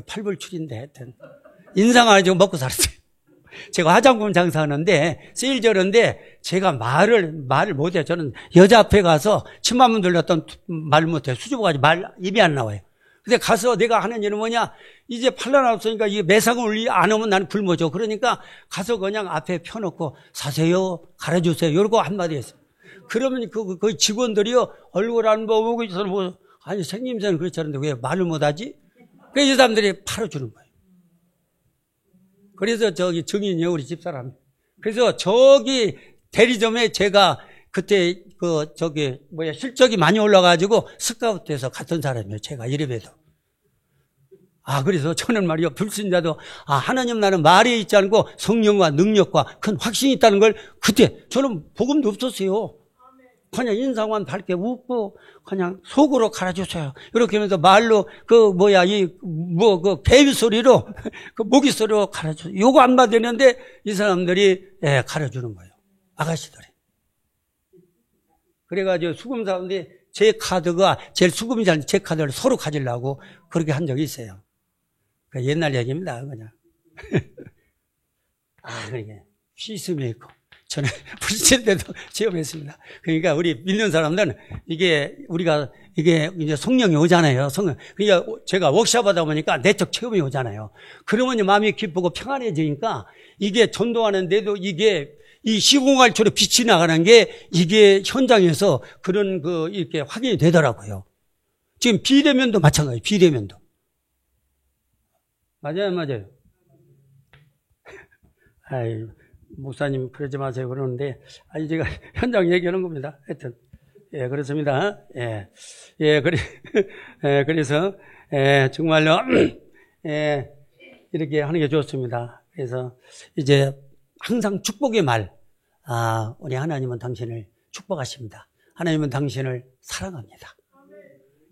팔불출인데 하여튼, 인상 하나 가지고 먹고 살았어요. 제가 화장품 장사하는데, 세일저런데, 제가 말을 못해요. 저는 여자 앞에 가서 침만 돌렸던 말 못해요. 수줍어가지고 입이 안 나와요. 근데 가서 내가 하는 일은 뭐냐, 이제 판란 없으니까 이게 매상을 안 오면 나는 굶어져. 그러니까 가서 그냥 앞에 펴놓고, 사세요, 갈아주세요. 이러고 한마디 했어요. 그러면 그 직원들이요, 얼굴 안 보고 있어서 뭐, 아니, 생김새는 그렇지 않은데 왜 말을 못하지? 그래서 이 사람들이 팔아주는 거예요. 그래서 저기 증인이요, 우리 집사람. 그래서 저기 대리점에 제가 그때 실적이 많이 올라가지고 스카우트해서 갔던 사람이에요. 제가 이래봬도. 그래서 저는 말이요, 불신자도, 하나님 나는 말에 있지 않고 성령과 능력과 큰 확신이 있다는 걸 그때 저는 복음도 없었어요. 그냥 인상만 밝게 웃고 그냥 속으로 갈아주세요. 이렇게 하면서 말로 개미 소리로 모기 소리로 갈아주세요. 요거 안 받았는데 이 사람들이 갈아주는 거예요. 아가씨들이. 그래가지고 수금 사람들이 제 카드가 제일 수금이 잘 제 카드를 서로 가지려고 그렇게 한 적이 있어요. 옛날 얘기입니다. 그냥. 그러게 휘스미 있고. 저는 불신 때도 체험했습니다. 그러니까 우리 믿는 사람들은 이게 이제 성령이 오잖아요. 그러니까 제가 워크숍 하다 보니까 내적 체험이 오잖아요. 그러면 마음이 기쁘고 평안해지니까 이게 전도하는데도 이게 이 시공갈처럼 빛이 나가는 게 이게 현장에서 그런 이렇게 확인이 되더라고요. 지금 비대면도 마찬가지예요. 비대면도. 맞아요. 목사님 그러지 마세요 그러는데 제가 현장 얘기하는 겁니다. 하여튼 그렇습니다. 그래서 정말로 이렇게 하는 게 좋습니다. 그래서 이제 항상 축복의 말, 우리 하나님은 당신을 축복하십니다. 하나님은 당신을 사랑합니다.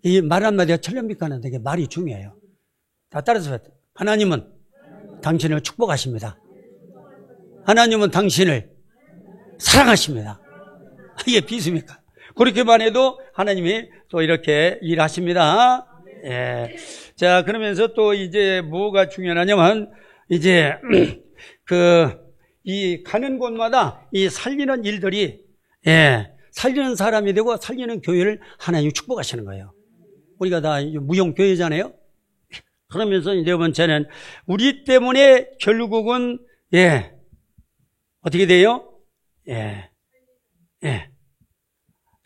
이 말 한마디가 천년빛가는 되게 말이 중요해요. 다 따라서 하나님은 당신을 축복하십니다. 하나님은 당신을 사랑하십니다. 이게 비수입니까? 그렇게만 해도 하나님이 또 이렇게 일하십니다. 자, 그러면서 또 이제 뭐가 중요하냐면, 이제, 이 가는 곳마다 이 살리는 일들이, 살리는 사람이 되고 살리는 교회를 하나님이 축복하시는 거예요. 우리가 다 무용교회잖아요? 그러면서 이제 번째는 우리 때문에 결국은, 어떻게 돼요?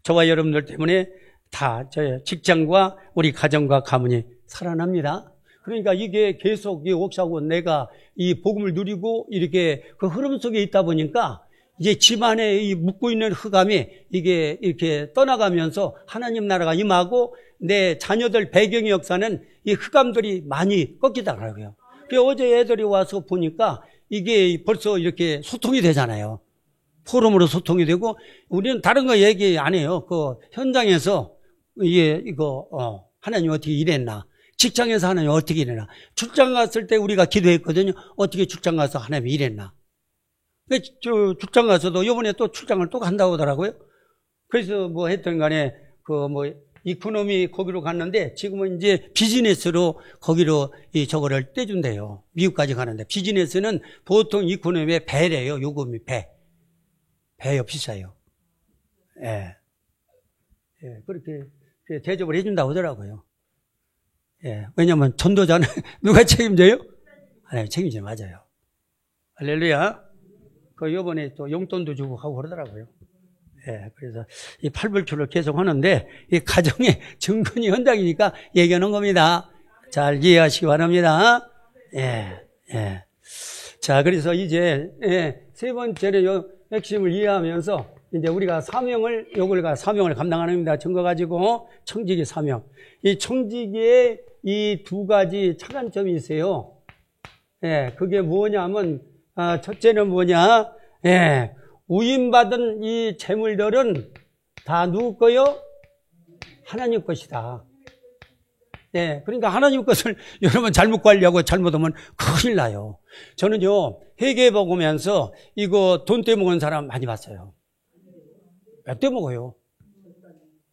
저와 여러분들 때문에 다 저의 직장과 우리 가정과 가문이 살아납니다. 그러니까 이게 계속 옥사고 내가 이 복음을 누리고 이렇게 그 흐름 속에 있다 보니까 이제 집안에 이 묻고 있는 흑암이 이게 이렇게 떠나가면서 하나님 나라가 임하고 내 자녀들 배경의 역사는 이 흑암들이 많이 꺾이더라고요. 어제 애들이 와서 보니까 이게 벌써 이렇게 소통이 되잖아요. 포럼으로 소통이 되고, 우리는 다른 거 얘기 안 해요. 현장에서, 하나님 어떻게 일했나. 직장에서 하나님 어떻게 일했나. 출장 갔을 때 우리가 기도했거든요. 어떻게 출장 가서 하나님 일했나. 출장 가서도 이번에 또 출장을 또 간다고 하더라고요. 그래서 뭐 했던 간에, 이코노미 거기로 갔는데 지금은 이제 비즈니스로 거기로 저거를 떼준대요. 미국까지 가는데 비즈니스는 보통 이코노미의 배래요. 요금이 배요 비싸요. 그렇게 대접을 해준다고 하더라고요. 왜냐면 전도자는 누가 책임져요? 하나님 책임져요. 맞아요. 할렐루야. 요번에 또 용돈도 주고 하고 그러더라고요. 그래서 이 팔불출을 계속 하는데, 이 가정의 증거니 현장이니까 얘기하는 겁니다. 잘 이해하시기 바랍니다. 자, 그래서 이제, 세 번째로 요 핵심을 이해하면서, 이제 우리가 사명을 감당하는 겁니다. 증거 가지고, 청지기 사명. 이 청지기에 이 두 가지 차관점이 있어요. 그게 뭐냐면, 첫째는 뭐냐, 우임받은 이 재물들은 다 누구 거요? 하나님 것이다. 예, 그러니까 하나님 것을 여러분 잘못 관리하고 잘못하면 큰일 나요. 저는요, 회계 보면서 이거 돈 떼먹은 사람 많이 봤어요. 왜 떼먹어요?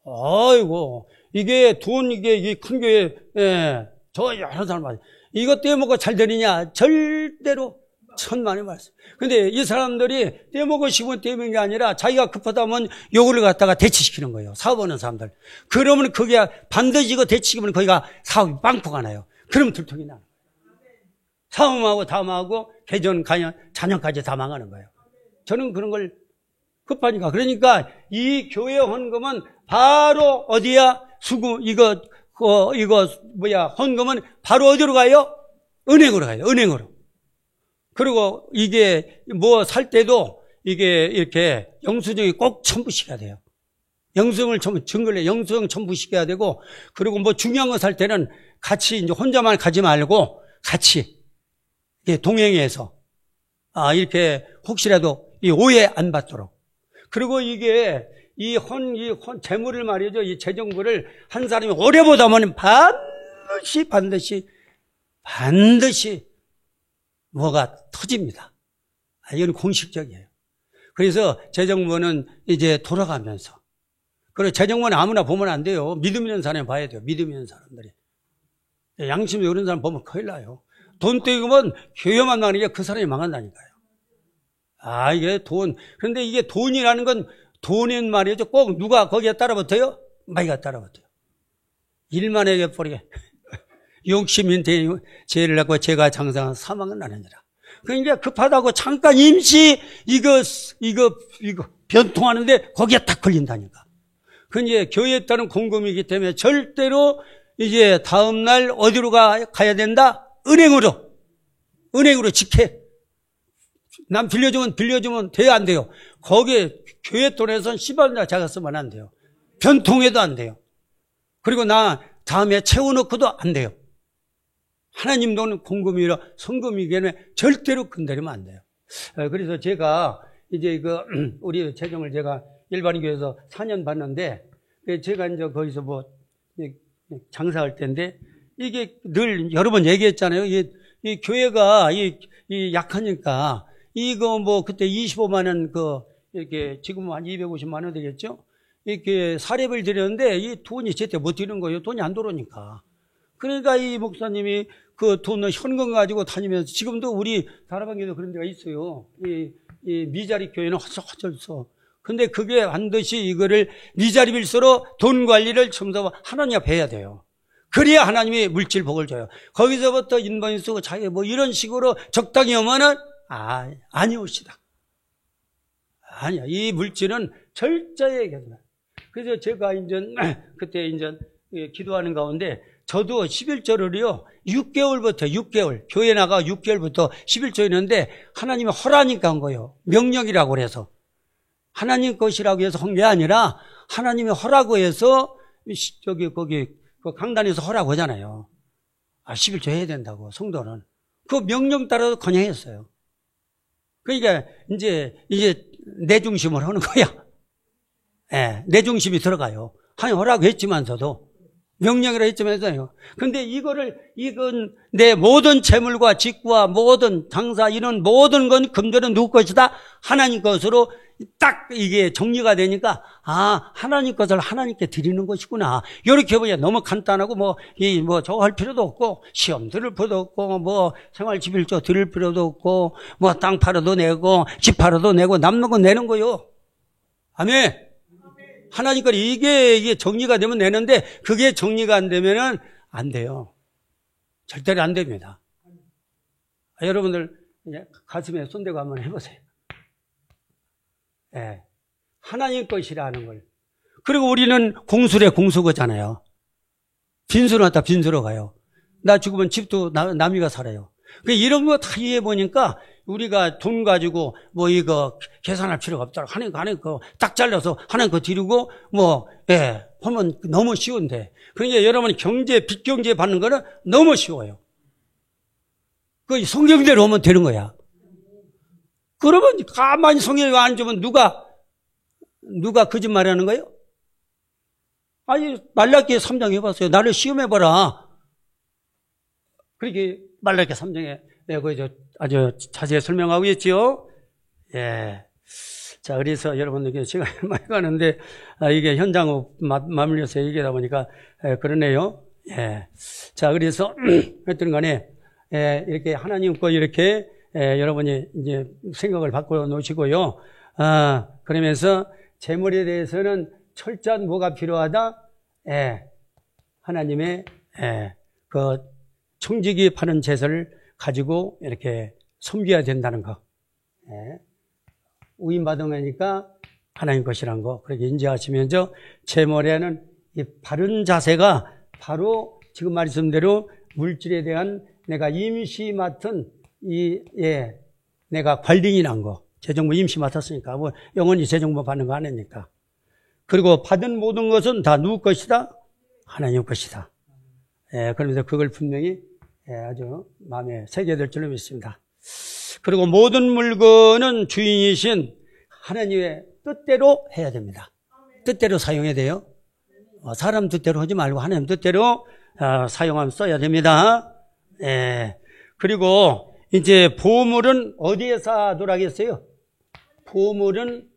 아이고, 이게 돈, 이게 큰 교회, 예, 저 여러 사람 봤어요. 이거 떼먹고 잘 되느냐? 절대로 천만의 말씀. 근데 이 사람들이 떼먹고 싶으면 떼먹는 게 아니라 자기가 급하다면 요거를 갖다가 대치시키는 거예요. 사업하는 사람들. 그러면 그게 반드시 이거 대치시키면 거기가 사업이 빵꾸가 나요. 그러면 들통이 나는 거예요. 사업하고 담하고 개전, 가연, 자녀까지 다 망하는 거예요. 저는 그런 걸 급하니까. 그러니까 이 교회 헌금은 바로 어디야? 헌금은 바로 어디로 가요? 은행으로 가요. 은행으로. 그리고 이게 뭐 살 때도 이게 이렇게 영수증이 꼭 첨부시켜야 돼요. 영수증을 증거를 영수증 첨부시켜야 되고, 그리고 뭐 중요한 거 살 때는 같이 이제 혼자만 가지 말고 같이 동행해서 이렇게 혹시라도 이 오해 안 받도록. 그리고 이게 이 재물을 말이죠. 이 재정부를 한 사람이 오래 보다 보면 반드시 뭐가 터집니다. 이건 공식적이에요. 그래서 재정부는 이제 돌아가면서. 그리고 재정부는 아무나 보면 안 돼요. 믿음 있는 사람이 봐야 돼요. 믿음 있는 사람들이. 양심이 어린 사람 보면 큰일 나요. 돈 떼기면 교회만 나가는 게 그 사람이 망한다니까요. 이게 돈. 그런데 이게 돈이라는 건 돈인 말이죠. 꼭 누가 거기에 따라붙어요? 마이가 따라붙어요. 일만 해게 버리게. 욕심인데 죄를 낳고 제가 장사한 사망은 나느니라. 그러니까 급하다고 잠깐 임시 이거 변통하는데 거기에 딱 걸린다니까. 그 이제 교회에 따른 공금이기 때문에 절대로 이제 다음날 어디로 가야 된다? 은행으로 직해. 남 빌려주면 돼요, 안 돼요? 거기에 교회 돈에선 10원이나 자가 쓰면 안 돼요. 변통해도 안 돼요. 그리고 나 다음에 채워놓고도 안 돼요. 하나님 돈은 공금이라 성금이기 때문에 절대로 건드리면 안 돼요. 그래서 제가 이제 우리 재정을 제가 일반 교회에서 4년 봤는데, 제가 이제 거기서 뭐 장사할 때인데, 이게 늘 여러 번 얘기했잖아요. 이 교회가 이 약하니까 이거 뭐 그때 25만 원 이렇게 지금 한 250만 원 되겠죠? 이렇게 사례를 드렸는데 이 돈이 제때 못 드리는 거예요. 돈이 안 들어오니까. 그러니까 이 목사님이 그 돈을 현금 가지고 다니면서, 지금도 우리 다락방교도 그런 데가 있어요. 이 미자리 교회는 어쩔 근데 그게 반드시 이거를 미자리 빌서로 돈 관리를 처음부터 하나님 앞에 해야 돼요. 그래야 하나님이 물질 복을 줘요. 거기서부터 인번이 쓰고 자기 뭐 이런 식으로 적당히 오면은 아니옵시다. 아니야. 이 물질은 철저히 계산해. 그래서 제가 그때 기도하는 가운데 저도 11조를요, 6개월, 교회 나가 6개월부터 11조 했는데 하나님이 허라니까 한 거예요. 명령이라고 그래서. 하나님 것이라고 해서 한 게 아니라 하나님이 허라고 해서 거기 강단에서 허라고 하잖아요. 11조 해야 된다고, 성도는. 그 명령 따라서 그냥 했어요. 그러니까 이제 내 중심을 하는 거야. 내 중심이 들어가요. 하나님 허라고 했지만서도. 명령이라 했지만서요. 근데 이건 내 모든 재물과 직구와 모든 장사, 이런 모든 건 금전은 누구 것이다? 하나님 것으로 딱 이게 정리가 되니까, 하나님 것을 하나님께 드리는 것이구나. 이렇게 보면 너무 간단하고 저거 할 필요도 없고, 시험 들을 필요도 없고, 생활 11조 드릴 필요도 없고, 땅 팔아도 내고, 집 팔아도 내고, 남는 건 내는 거요. 아멘. 하나님 걸 이게 정리가 되면 내는데, 그게 정리가 안 되면은 안 돼요. 절대로 안 됩니다. 여러분들 가슴에 손대고 한번 해보세요. 하나님 것이라는 걸. 그리고 우리는 공수래 공수거잖아요. 빈수로 왔다 빈수로 가요. 나 죽으면 집도 남이가 살아요. 이런 거 다 이해해 보니까 우리가 돈 가지고 이거 계산할 필요가 없다. 하나님 거 딱 잘라서 하나님 거 드리고 하면 너무 쉬운데. 그러니까 여러분 빚경제 받는 거는 너무 쉬워요. 그 성경대로 하면 되는 거야. 그러면 가만히 성경에 앉으면 누가 거짓말 하는 거예요? 말라기 3장 해봤어요. 나를 시험해봐라. 그렇게 말라기 3장에 아주 자세히 설명하고 있지요. 예. 자, 그래서 여러분들께 시간이 많이 가는데, 이게 현장으로 맞물려서 얘기하다 보니까, 그러네요. 예. 자, 그래서, 하여튼 간에, 이렇게 하나님 거 이렇게, 여러분이 이제 생각을 바꿔 놓으시고요. 그러면서 재물에 대해서는 철저한 뭐가 필요하다? 하나님의, 그, 청지기 파는 제사를 가지고 이렇게 섬겨야 된다는 거. 우임받은 거니까 하나님 것이란 거. 그렇게 인지하시면서 재물에는 이 바른 자세가 바로 지금 말씀대로 물질에 대한 내가 임시 맡은 내가 관리인한 거. 재정부 임시 맡았으니까. 뭐 영원히 재정부 받는 거 아니니까. 그리고 받은 모든 것은 다 누구 것이다? 하나님 것이다. 그러면서 그걸 분명히 아주 마음에 새겨들 줄로 믿습니다. 그리고 모든 물건은 주인이신 하나님의 뜻대로 해야 됩니다. 뜻대로 사용해야 돼요. 사람 뜻대로 하지 말고 하나님 뜻대로 사용하면 써야 됩니다. 그리고 이제 보물은 어디에 쌓아두라 했어요? 보물은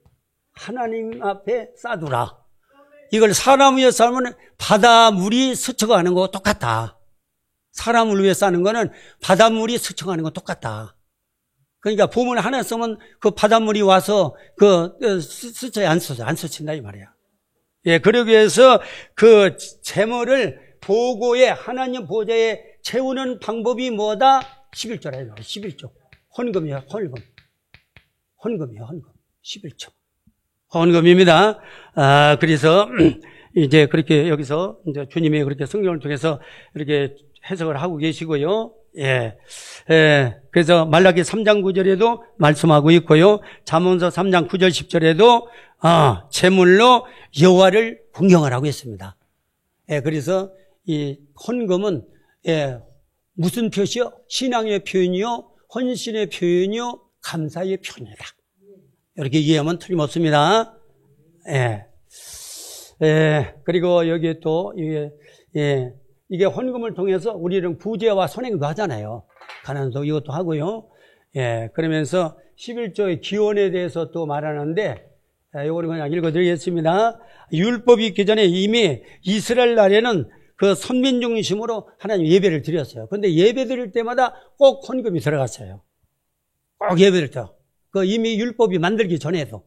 하나님 앞에 쌓아두라. 이걸 사람 위에 쌓으면 바닷물이 스쳐가는 거 똑같다. 사람을 위해 쌓는 거는 바닷물이 스쳐가는 거 똑같다. 그러니까 보물 하나 쓰면 그 바닷물이 와서 스쳐야 안 스친다 이 말이야. 그러기 위해서 그 재물을 보고에 하나님 보좌에 채우는 방법이 뭐다? 11조라. 11조. 헌금이야, 헌금. 11조. 헌금입니다. 그래서 이제 그렇게 여기서 이제 주님이 그렇게 성경을 통해서 이렇게 해석을 하고 계시고요. 그래서 말라기 3장 9절에도 말씀하고 있고요. 잠언서 3장 9절 10절에도 제물로 여호와를 공경하라고 했습니다. 그래서 이 헌금은 무슨 표시요? 신앙의 표현이요, 헌신의 표현이요, 감사의 표현이다. 이렇게 이해하면 틀림없습니다. 그리고 여기 또 이게 헌금을 통해서 우리는 구제와 선행도 하잖아요. 가난도 이것도 하고요. 그러면서 11조의 기원에 대해서 또 말하는데, 이거는 그냥 읽어드리겠습니다. 율법이 있기 전에 이미 이스라엘 나라에는 그 선민 중심으로 하나님 예배를 드렸어요. 근데 예배 드릴 때마다 꼭 헌금이 들어갔어요. 꼭 예배 드릴 때. 그 이미 율법이 만들기 전에도.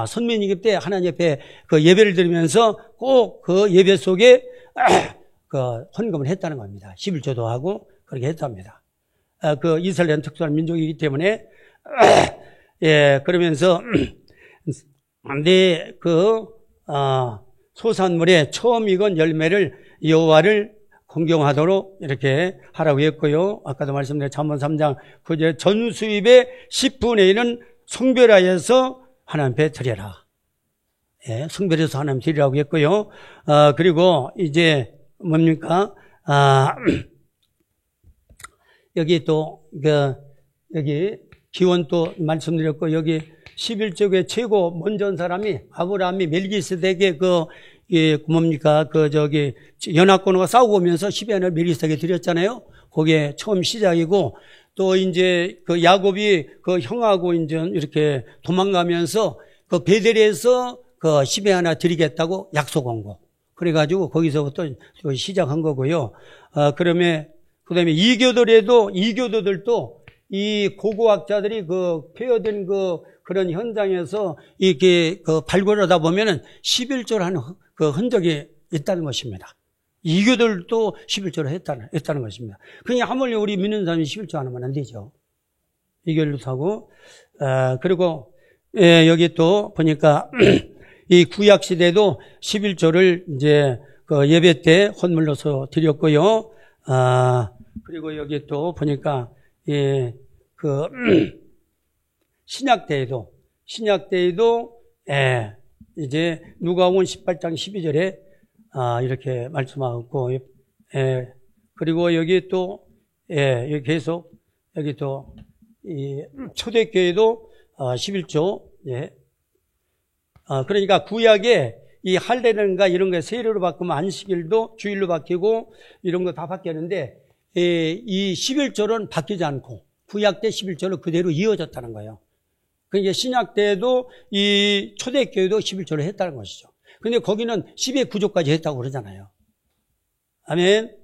선민이기 때 하나님 앞에 그 예배를 드리면서 꼭 그 예배 속에 그 헌금을 했다는 겁니다. 11조도 하고 그렇게 했답니다. 그 이스라엘은 특수한 민족이기 때문에 그러면서 소산물의 처음 익은 열매를 여호와를 공경하도록 이렇게 하라고 했고요. 아까도 말씀드린 잠언 3장 9절 전수입의 10분의 1은 성별하여서 하나님 앞에 드려라. 성별해서 하나님 드리라고 했고요. 그리고 이제 뭡니까? 여기 또 여기 기원 또 말씀드렸고, 여기 11조의 최고 먼저 온 사람이 아브라함이 멜기세덱의 연합군과 싸우고 오면서 10연을 멜기세덱에 드렸잖아요. 그게 처음 시작이고, 또 이제 그 야곱이 그 형하고 이제 이렇게 도망가면서 그 베델에서 그 10에 하나 드리겠다고 약속한 거. 그래가지고 거기서부터 시작한 거고요. 그다음에 이교도들도 이 고고학자들이 그 폐허된 그런 현장에서 이렇게 발굴하다 보면은 11조를 하는 그 흔적이 있다는 것입니다. 이교도들도 11조를 했다는 것입니다. 그냥 하물며 우리 믿는 사람이 11조 하면 안 되죠. 이교도도 하고, 그리고, 여기 또 보니까 이 구약 시대도 11조를 이제 그 예배 때 헌물로서 드렸고요. 그리고 여기 또 보니까 신약 때에도 이제 누가복음 18장 12절에 이렇게 말씀하고, 그리고 여기 또 여기 계속 여기 또 이 초대교회도 11조. 그러니까 구약에 이 할례는가 이런 거 세례로 바꾸면 안식일도 주일로 바뀌고 이런 거 다 바뀌었는데, 이 11조는 바뀌지 않고 구약 때 11조는 그대로 이어졌다는 거예요. 그러니까 신약 때도 이 초대교회도 11조를 했다는 것이죠. 근데 거기는 10의 9조까지 했다고 그러잖아요. 아멘.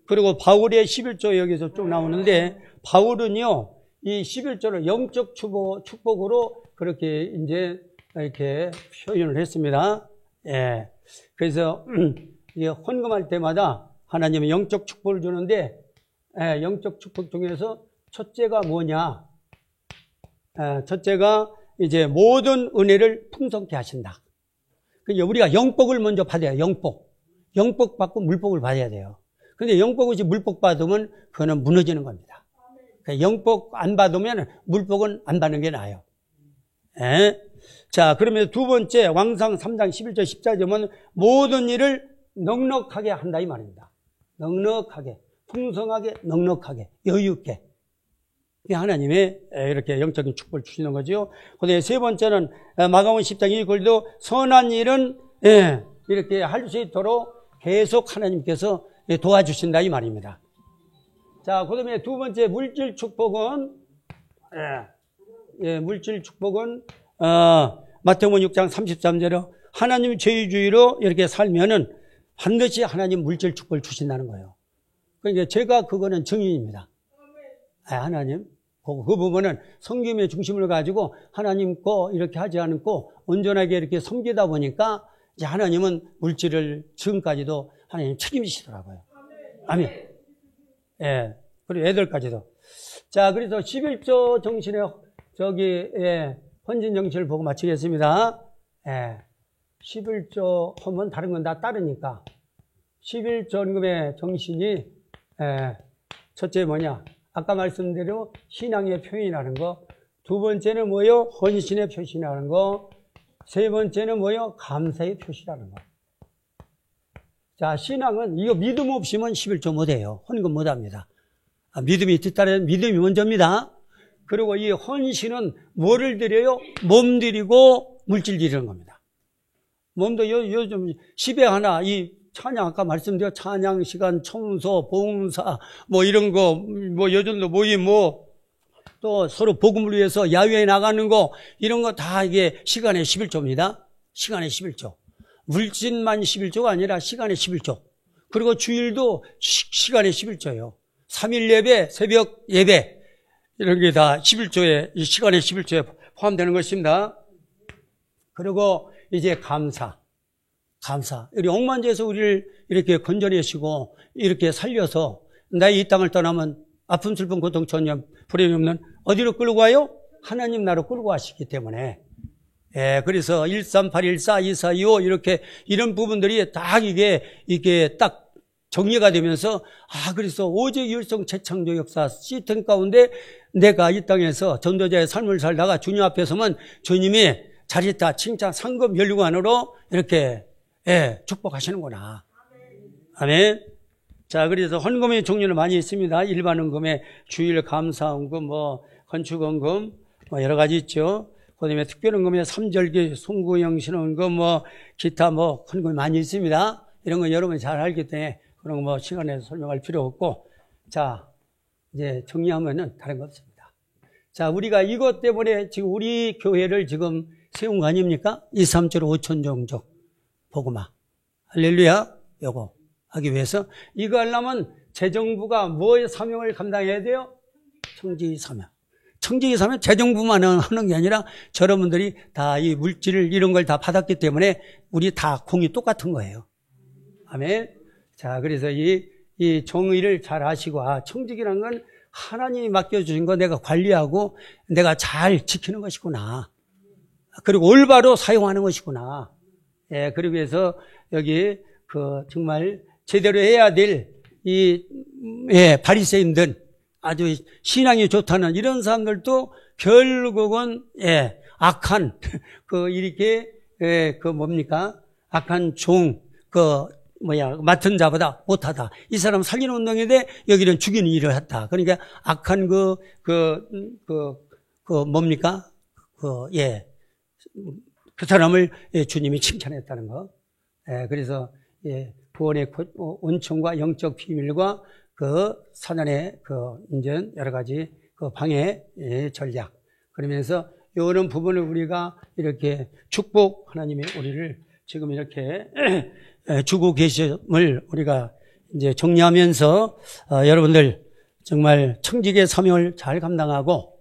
그리고 바울의 11조 여기서 쭉 나오는데, 바울은요, 이 11조를 영적 축복으로 그렇게 이제 이렇게 표현을 했습니다. 예. 그래서 이게 헌금할 때마다 하나님은 영적 축복을 주는데, 예, 영적 축복 중에서 첫째가 뭐냐? 예, 첫째가 이제 모든 은혜를 풍성케 하신다. 그러니까 우리가 영복을 먼저 받아야 영복. 영복 받고 물복을 받아야 돼요. 근데 영복 없이 물복 받으면 그거는 무너지는 겁니다. 그러니까 영복 안 받으면 물복은 안 받는 게 나아요. 예? 자, 그러면 두 번째 왕상 3장 11절 14절은 모든 일을 넉넉하게 한다 이 말입니다. 넉넉하게, 풍성하게, 넉넉하게, 여유있게. 하나님의 이렇게 영적인 축복을 주시는 거죠. 그다음에 세 번째는 마가복음 10장 1절도 선한 일은 이렇게 할 수 있도록 계속 하나님께서 도와주신다 이 말입니다. 자, 그다음에 두 번째 물질 축복은 물질 축복은 마태복음 6장 33절에 하나님 죄의주의로 이렇게 살면은 반드시 하나님 물질 축복을 주신다는 거예요. 그러니까 제가 그거는 증인입니다. 하나님 그 부분은 섬김의 중심을 가지고 하나님 거 이렇게 하지 않고 온전하게 이렇게 섬기다 보니까 이제 하나님은 물질을 지금까지도 하나님 책임지시더라고요. 아멘. 예. 그리고 애들까지도. 자, 그래서 11조 정신의 헌진 정신을 보고 마치겠습니다. 11조 하면 다른 건 다 따르니까 11조금의 정신이 첫째 뭐냐? 아까 말씀대로 신앙의 표현이라는 거, 두 번째는 뭐요? 헌신의 표시라는 거, 세 번째는 뭐요? 감사의 표시라는 거. 자, 신앙은 이거 믿음 없이면 11조 못해요. 헌금 못합니다. 믿음이 뒤따르는 믿음이 먼저입니다. 그리고 이 헌신은 뭐를 드려요? 몸 드리고 물질 드리는 겁니다. 몸도 요즘 10에 하나 이 찬양 아까 말씀드려 찬양 시간 청소 봉사 뭐 이런 거 뭐 요즘도 모임 뭐 또 서로 복음을 위해서 야외에 나가는 거 이런 거 다 이게 시간의 11조입니다. 시간의 11조. 물질만 11조가 아니라 시간의 11조. 그리고 주일도 시간의 11조예요. 3일 예배, 새벽 예배 이런 게 다 11조에 이 시간의 11조에 포함되는 것입니다. 그리고 이제 감사. 우리 억만제에서 우리를 이렇게 건져내시고 이렇게 살려서 나의 이 땅을 떠나면 아픔, 슬픔, 고통, 전혀 불행이 없는 어디로 끌고 가요? 하나님 나라로 끌고 가시기 때문에. 그래서 138, 14, 24, 25 이렇게 이런 부분들이 딱 이게 딱 정리가 되면서 그래서 오직 율성 재창조 역사 시스템 가운데 내가 이 땅에서 전도자의 삶을 살다가 주님 앞에 서면 주님이 잘했다, 칭찬, 상급 연류관으로 이렇게 축복하시는구나. 아멘. 자, 그래서 헌금의 종류는 많이 있습니다. 일반 헌금에 주일 감사헌금, 건축헌금, 여러 가지 있죠. 그 다음에 특별헌금에 삼절기, 송구영신헌금, 기타 헌금이 많이 있습니다. 이런 거 여러분이 잘 알기 때문에 그런 거 시간에서 설명할 필요 없고. 자, 이제 정리하면은 다른 거 없습니다. 자, 우리가 이것 때문에 지금 우리 교회를 지금 세운 거 아닙니까? 2, 3절 5천 종족. 복음화. 할렐루야. 요거 하기 위해서 이거 하려면 재정부가 뭐의 사명을 감당해야 돼요? 청지기 사명. 청지기 사명 재정부만 하는 게 아니라 여러분들이 다 이 물질을 이런 걸 다 받았기 때문에 우리 다 공이 똑같은 거예요. 아멘. 자, 그래서 이 정의를 잘 하시고 청지기라는 건 하나님이 맡겨주신 거 내가 관리하고 내가 잘 지키는 것이구나. 그리고 올바로 사용하는 것이구나. 그러기 위해서 여기 정말 제대로 해야 될 바리새인들 아주 신앙이 좋다는 이런 사람들도 결국은 악한 이렇게 뭡니까? 악한 종 맡은 자보다 못하다. 이 사람 살리는 운동인데 여기는 죽이는 일을 했다. 그러니까 악한 뭡니까? 그 사람을 주님이 칭찬했다는 거. 그래서 구원의 온천과 영적 비밀과 그 사전에 그 이제 여러 가지 그 방해 전략. 그러면서 이런 부분을 우리가 이렇게 축복 하나님이 우리를 지금 이렇게 주고 계심을 우리가 이제 정리하면서 여러분들 정말 청지기의 사명을 잘 감당하고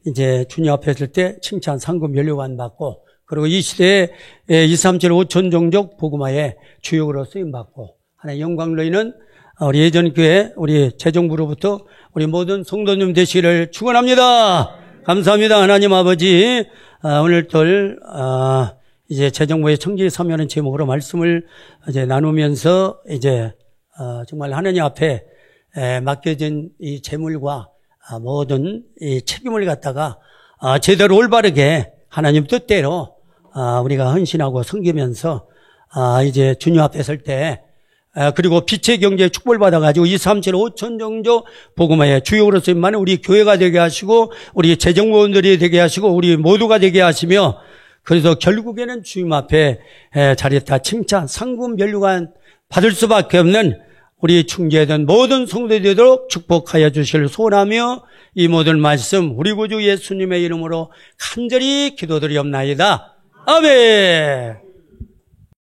이제 주님 앞에 설 때 칭찬, 상급, 연료관 받고 그리고 이 시대에 237 5천 종족 복음화의 주역으로 쓰임받고 하나의 영광로 있는 우리 예전교회 우리 재정부로부터 우리 모든 성도님 되시기를 축원합니다. 감사합니다. 하나님 아버지 오늘들 이제 재정부의 청지기 사명하는 제목으로 말씀을 이제 나누면서 이제 정말 하나님 앞에 맡겨진 이 재물과 모든 이 책임을 갖다가 제대로 올바르게 하나님 뜻대로 우리가 헌신하고 섬기면서 이제 주님 앞에 설 때 그리고 빛의 경제에 축복을 받아가지고 237 5천 종족 복음화의 주역으로 쓰임받는 우리 교회가 되게 하시고 우리 재정부원들이 되게 하시고 우리 모두가 되게 하시며 그래서 결국에는 주님 앞에 자리에다 칭찬, 상금, 면류관 받을 수밖에 없는 우리 충재된 모든 성도들이 되도록 축복하여 주시길 소원하며 이 모든 말씀 우리 구주 예수님의 이름으로 간절히 기도드리옵나이다. 아멘.